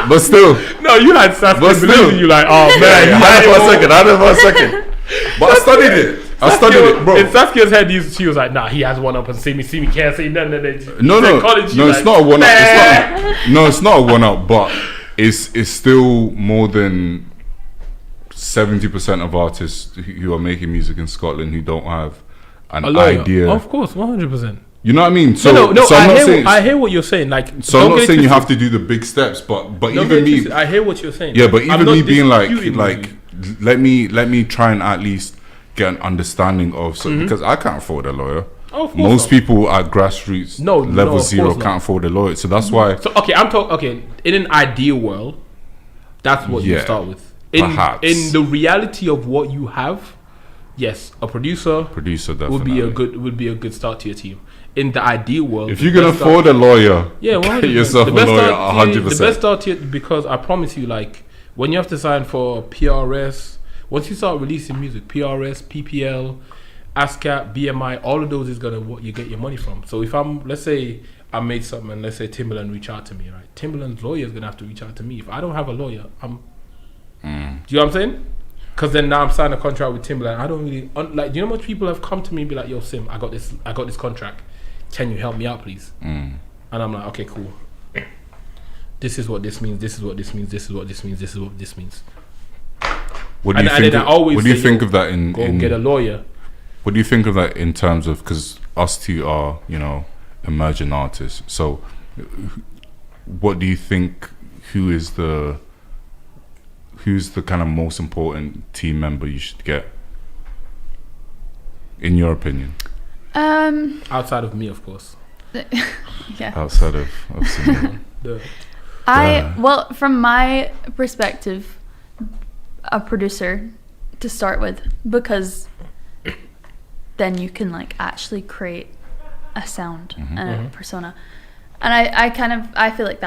But still. No, you had SZASKIA believing you like, oh man. I had it for a second. But I studied it. Bro. In Saskia's head, she was like, nah, he has one up and see me, can't say nothing. No, it's not a one up. It's not a one up, but it's still more than 70% of artists who are making music in Scotland who don't have an A lawyer, idea. of course, 100%. You know what I mean? So, No. so I'm not saying. I hear what you're saying. Like, So I'm don't not get it saying you twisted. have to do the big steps, but Don't even get it me, twisted. I hear what you're saying. yeah, but I'm even not me being disputing let me try and at least get an understanding of because I can't afford a lawyer. Oh, of course Most not. people at grassroots level of 0 course not. can't afford a lawyer, so that's why. So okay, I'm talking. Okay, in an ideal world, that's what you Yeah, start with. perhaps. In the reality of what you have, yes, a producer Definitely would be a good start to your team. In the ideal world, if you can afford a lawyer, yeah, get 100%. yourself a The best lawyer. start to 100%. The best start to it, because I promise you, like when you have to sign for PRS, once you start releasing music, PRS, PPL, ASCAP, BMI, all of those is gonna what you get your money from. So if let's say I made something, and let's say Timbaland reach out to me, right? Timbaland's lawyer is gonna have to reach out to me. If I don't have a lawyer, do you know what I'm saying? Because then now I'm signing a contract with Timbaland. I don't really like. Do you know how much people have come to me and be like, "Yo, Sim, I got this contract. Can you help me out, please?" And I'm like, "Okay, cool. This is what this means. This is what this means. This is what this means. This is what this means." What do you And think? then I always What do you say, think yo, of that in Get a lawyer. What do you think of that in terms of, because us two are, emerging artists. So what do you think, who's the kind of most important team member you should get, in your opinion? Outside of me, of course. Yeah. Outside of Simone. Well, from my perspective, a producer to start with, because then you can like actually create a sound and a persona, and I feel like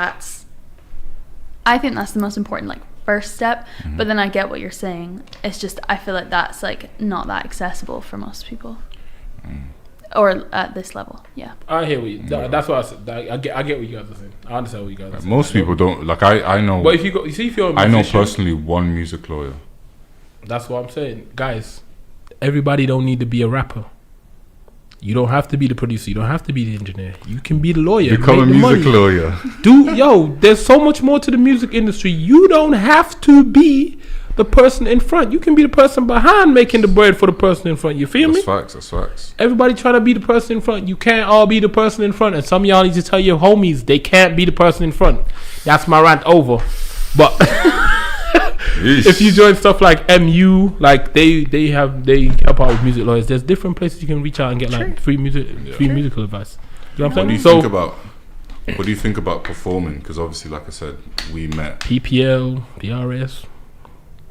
I think that's the most important like first step. But then I get what you're saying. It's just I feel like that's like not that accessible for most people, or at this level. Yeah, I hear what you. That's what I said. I get what you guys are saying. I understand what you guys are saying. Most people don't like. I know. But if you see if you're a I know musician, personally one music lawyer. that's what I'm saying, guys. Everybody don't need to be a rapper. You don't have to be the producer. You don't have to be the engineer. You can be the lawyer. Become a make the music money. lawyer. There's so much more to the music industry. You don't have to be the person in front. You can be the person behind making the bread for the person in front. You feel me? That's facts. Everybody trying to be the person in front. You can't all be the person in front. And some of y'all need to tell your homies they can't be the person in front. That's my rant over. But if you join stuff like MU, like they help out with music lawyers. There's different places you can reach out and get like free musical advice. You know what I'm saying? What do you think about performing? Because obviously, like I said, we met. PPL, PRS,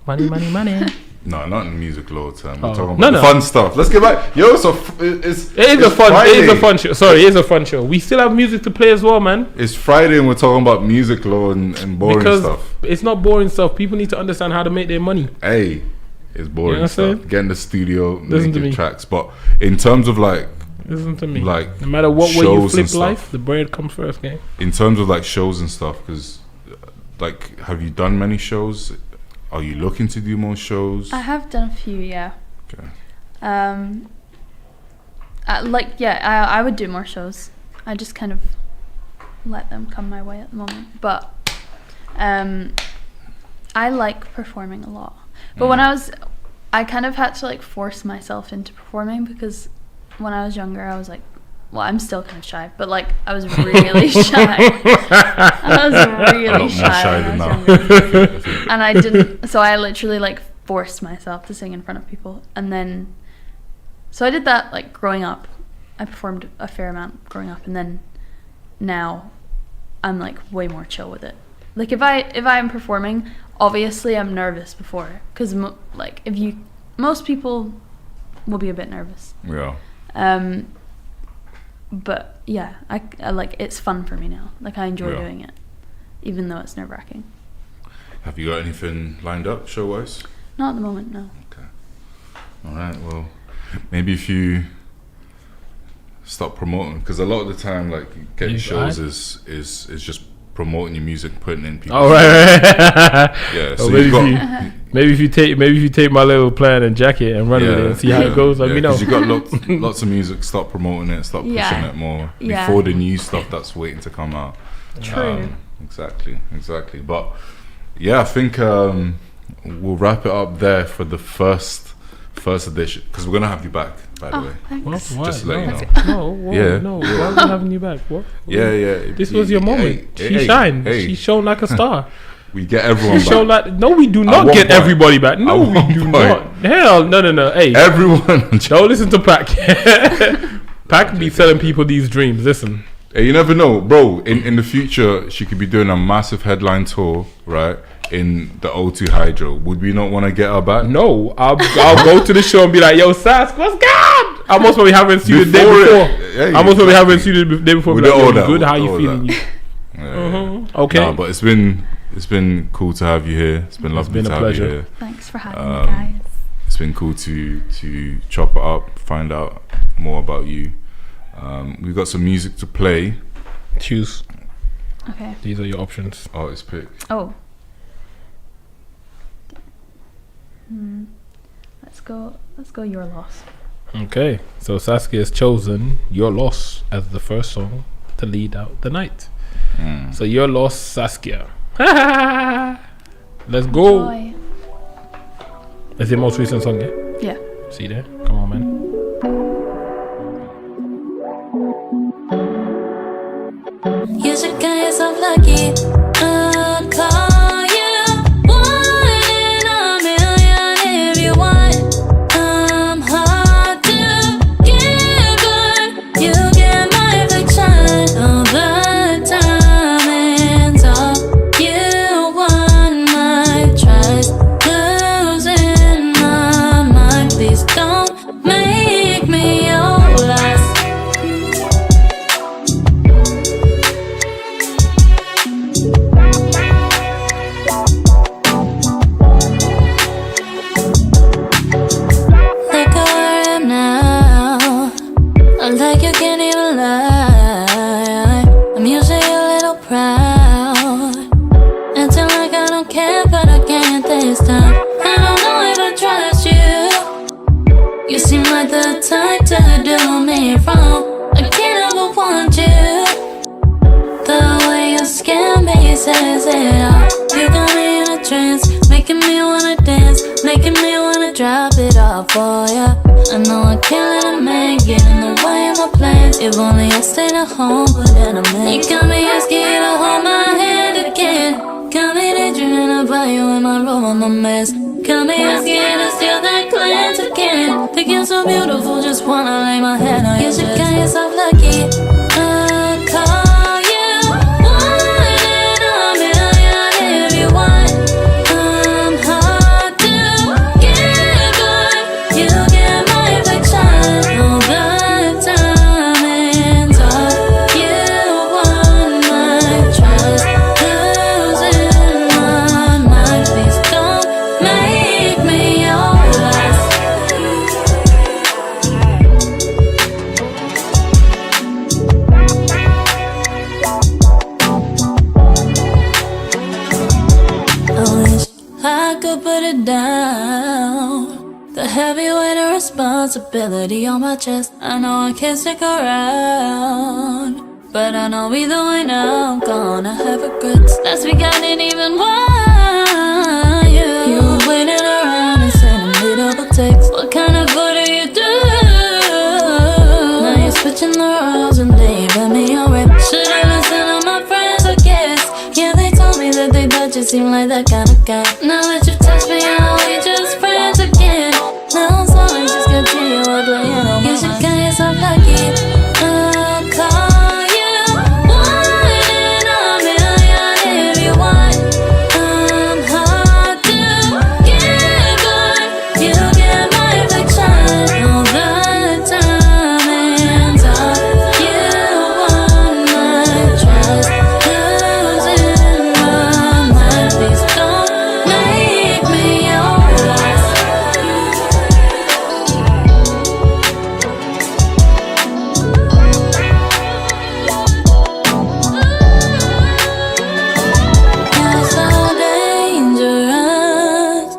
money. No, not in music law term. We're Oh. talking No, about the fun stuff. Let's get back. Yo, so It is a fun show. Sorry, it is a fun show. We still have music to play as well, man. It's Friday and we're talking about music law and boring Because stuff. it's not boring stuff. People need to understand how to make their money. Hey, it's boring You know what I'm stuff. saying? Get in the studio, Listen to make me. tracks. But in terms of like, Listen to me. like no matter what way you shows and flip life, stuff. the bread comes first, gang. In terms of like shows and stuff, because like, have you done many shows? Are you looking to do more shows? I have done a few. Yeah. Okay. I would do more shows. I just kind of let them come my way at the moment. But I like performing a lot. But when I kind of had to like force myself into performing, because when I was younger, I was like, well, I'm still kind of shy, but like I was really shy. I was really shy when I was younger. And I didn't, so I literally like forced myself to sing in front of people. And then, so I did that like growing up. I performed a fair amount growing up, and then now I'm like way more chill with it. Like if I'm performing, obviously I'm nervous before, because most people will be a bit nervous. Yeah. But yeah, I like, it's fun for me now. Like I enjoy doing it, even though it's nerve-wracking. Have you got anything lined up show-wise? Not at the moment, no. Okay. All right. Well, maybe if you stop promoting, because a lot of the time, like getting shows is just promoting your music, putting in people. Oh right. Yeah. Oh, So maybe if you take my little plan and jacket and run with it and see how it goes, let me know. Because you got lots of music. Stop promoting it. Stop pushing it more before the new stuff that's waiting to come out. True. Exactly. But yeah, I think we'll wrap it up there for the first first edition, because we're gonna have you back, by the way. Thanks. What? Just to let you know. No, what? Yeah. No. Why are we having you back? What? Yeah. This was your moment. Hey, She hey, shined. hey. She shone like a star. We get everyone She shone back. like. No, we do not one get point. everybody back. No, At we one do point. not. Hell, no. Hey, Everyone. don't listen to Pac. Pac be selling people these dreams. Listen. Hey, you never know, bro. In the future, she could be doing a massive headline tour, right? In the O2 Hydro. Would we not want to get her back? No, I'll go to the show and be like, "Yo, Sask, what's good?" I most probably haven't seen you the day before. Hey, I most probably haven't seen you the day before. With Be like, the "Yo, order, you good? with How the you order. feeling? You okay?" Nah, but it's been cool to have you here. It's been lovely been to a have pleasure. you here. Thanks for having me, guys. It's been cool to chop it up, find out more about you. We've got some music to play. Choose. Okay. These are your options. Artist pick. Oh. Let's go Your Loss. Okay, so Saskia has chosen Your Loss as the first song to lead out the night. So Your Loss, Saskia. Let's go. Enjoy. That's your most recent song, yeah? Yeah. See there? Come on, man. You should count yourself lucky. I'd call you one in a million if you want. I'm hard to get, but you get my affection all the time. And all you want my trust, losing my mind. Please don't make me your last. Look where I am now. Like you can't even lie. I'm usually a little proud. Acting like I don't care, but I can't this time. I don't know if I trust you. You seem like the type to do me wrong. I can't ever want you. The way you scare me says it all. You got me in a trance, making me wanna dance, making me wanna drop it off for ya. I know I can't let a man get in the way of my plans. If only I stayed at home, but then I'm in. You got me asking you to hold my hand again. Got me daydreaming about you in my room, I'm a mess. Got me asking you to steal that glance again. Think you're so beautiful, just wanna lay my head on your chest. You should count yourself lucky. I'd call you one in a million if you want. I'm hard to get, but you get my affection all the time. And all you want my trust, losing my mind. Please don't make me your last. I wish I could put it down. The heavy weight of responsibility on my chest. I know I can't stick around, but I know either way now I'm gonna have regrets. Last week I didn't even want you. You were waiting around and sending me double texts. What kind of good do you do? Now you're switching the roles and leaving me on red. Should've listened to my friends, I guess. Yeah, they told me that they thought you seemed like that kind of guy. Now that you touched me, are we just friends again? Now I'm slowly just continue playing on my mind. You should count yourself lucky. I'll call you one in a million if you want. I'm hard to get, but you get my affection all the time. And all you want my trust, losing my mind. Please don't make me your last. You're so dangerous.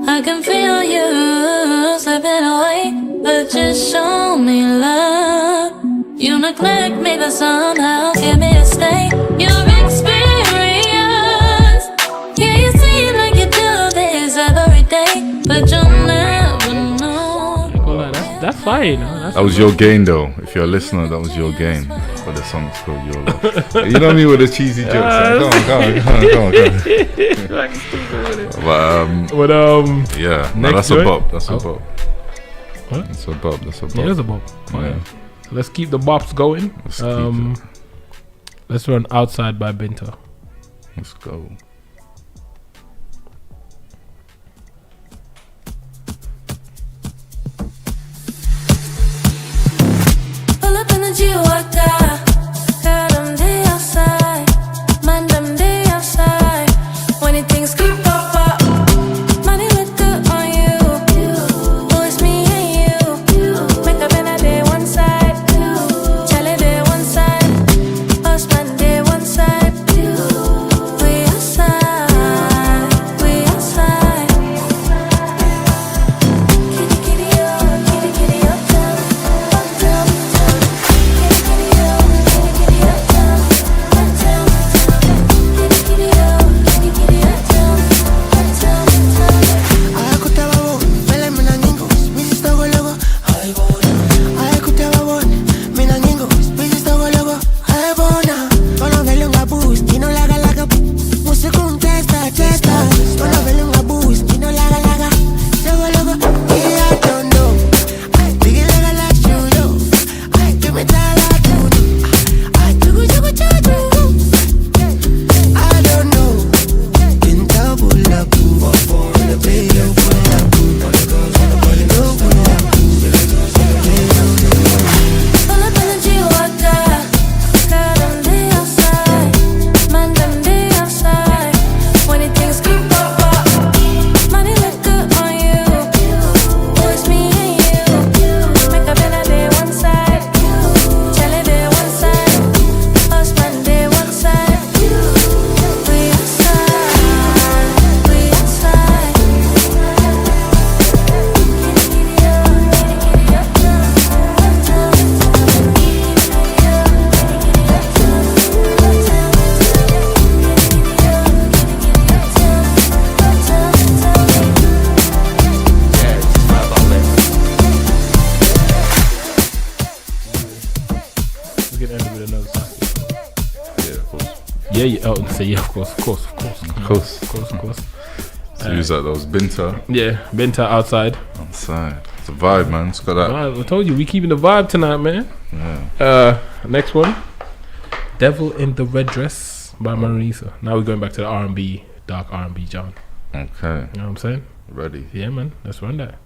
I can feel you slipping away, but just show me love. You neglect me, but somehow give me a stay. Your experience, yeah, you seem like you do this every day, but you'll never know. fine. That was your gain, though. If you're a listener, that was your gain. But the song's called Your Love. You know me with the cheesy jokes. Come on. But yeah, no, that's a bop. That's a bop. What? That's a bop. That's a bop. Yeah, that's a bop. Yeah. So let's keep the bops going. Let's run Outside by Binta. Let's go. Pull up in the G-Wagon. Girl, them day outside. Man, them day outside. When it things keep pop up. Money look good on you. Oh, it's me and you. Make up in a day one side. Charlie day one side. Husband day one side. We outside. We outside. Kitty, kitty, oh. Kitty, kitty, uptown. Uptown, uptown. Kitty, kitty, oh. Kitty, kitty, uptown. Uptown, uptown. Kitty, kitty, oh. Kitty, kitty, uptown. Uptown, uptown. Ayakuta babon, mele mina nyingos, bisis togo logo, ay bona. Ayakuta babon, mina nyingos, bisis togo logo, ay bona. Kono vele nga boost, kino laga laga. Musikun testa, testa. Kono vele nga boost, kino laga laga. Togo logo, yeah, I don't know. Ay, biggie laga like you know. Ay, give me that like you know. Ay, tugu tugu tugu. I don't know. In double up, pull up. Pull up in the G-Wagon. Girl, them day outside. Man, them day outside. When it things keep pop up. Money look good on you. Oh, it's me and you. Make up in a day one side. Charlie day one side. Husband day one side. We outside. We outside. Kitty, kitty, oh. Kitty, kitty, uptown. Uptown, uptown. Kitty, kitty, oh. Kitty, kitty, uptown. Uptown, We can end it with another song. Yeah, of course. Yeah. Oh, say yeah, of course. Of course. So use that. That was Binta. Yeah, Binta Outside. Outside. It's a vibe, man. It's got that. I told you we keeping the vibe tonight, man. Yeah. Next one, Devil in the Red Dress by Marisa. Now we're going back to the R&B, dark R&B, John. Okay. You know what I'm saying? Ready. Yeah, man. Let's run that.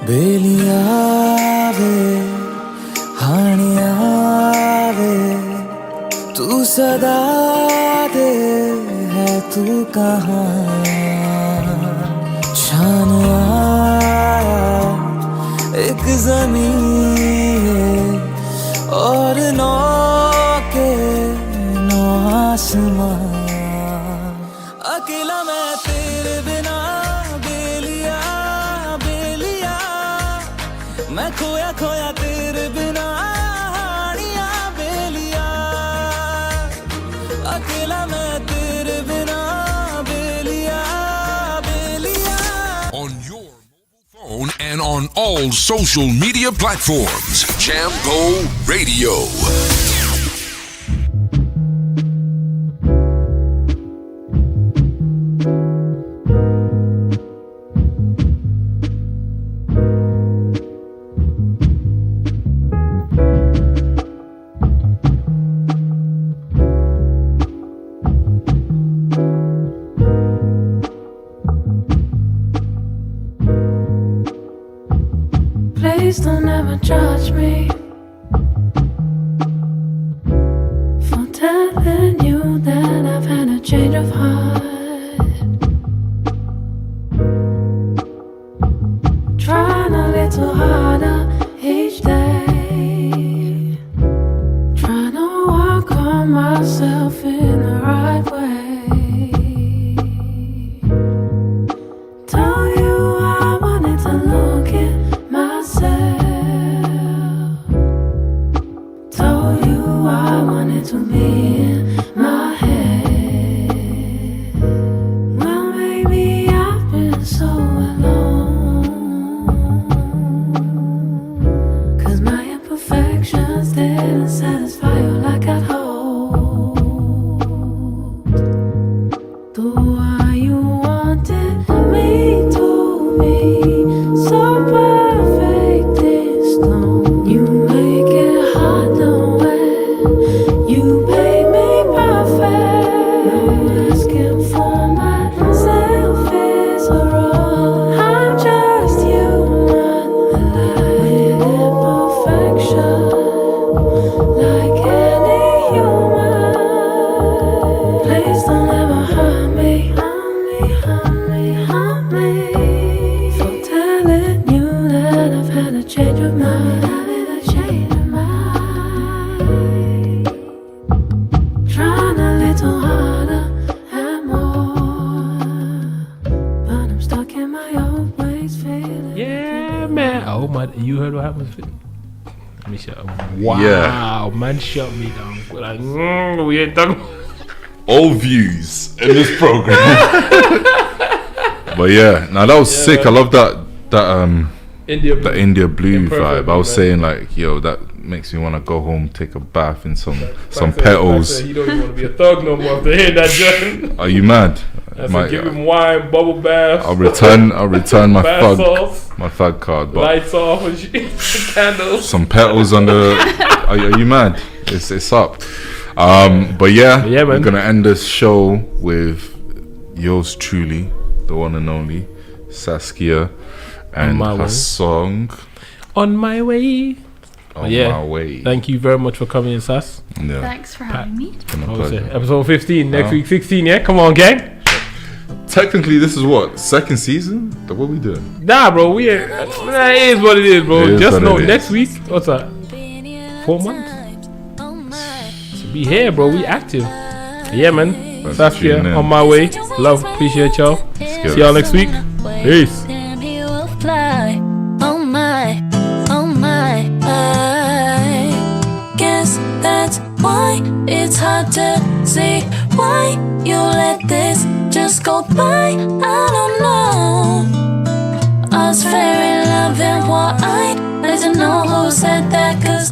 बेलिया वे हानिया वे तू सदा दे है तू कहाँ छान आया एक ज़मीन है और नौ के नौ आसमां अकेला मैं तेरे बिना बेलिया बेलिया मैं खोया खोया तेरे बिना हानिया बेलिया अकेला मैं तेरे बिना बेलिया बेलिया On your mobile phone and on all social media platforms. Jambo Radio. Please don't ever judge me for telling you that I've had a change of heart. Trying a little harder each day. Trying to work on myself. me in my head. Well, maybe I've been so alone, 'cause my imperfections didn't satisfy you like I'd hoped. The way you wanted me to be so perfect this stone. You make it hard knowing you made me perfect. No asking for myself is a role. I'm just human, alive with imperfection, like any human. Please don't ever hurt me, hurt me, hurt me, hurt me, for telling you that I've had a change of mind. I've had a change of mind. Trying a little harder and more, but I'm stuck in my old ways, feeling. Yeah, man. Oh my! You heard what happened? Let me shut up. Wow, Yeah. man, shut me down. Like, we ain't talking. All views in this program. But yeah, now that was sick. man. I love that India. the India blue Imperfect, vibe. I was man. saying like, yo, that makes me want to go home, take a bath in some Frank petals. said he don't even want to be a thug no more after hearing that joint. Are you mad? I said, give him wine, bubble baths, I'll return my bath salts, thug card, but lights off, and shit, candles. some petals on the. Are you mad? It's up. But yeah, Yeah, man. we're gonna end this show with yours truly, the one and only Saskia, and my her way. song On my way. "On Yeah. My Way." Thank you very much for coming in, Sass. Yeah, Thanks for having me. it's been a What was it? pleasure. Episode 15, next Oh. week 16, yeah? Come on, gang. Technically, this is what, second season? What we doing? Nah, bro, we ain't. That is what it is, bro. It is Just what know it is. next week, what's that? 4 months? To be here, bro. We active. Yeah, man. Let's Saskia, tune in. on my way. Love, appreciate y'all. Let's go. See y'all next week. Peace. And he will fly. Oh my, oh my. I guess that's why it's hard to see why you let this just go by. I don't know. Us fair in love and wide. I don't know who said that, 'cause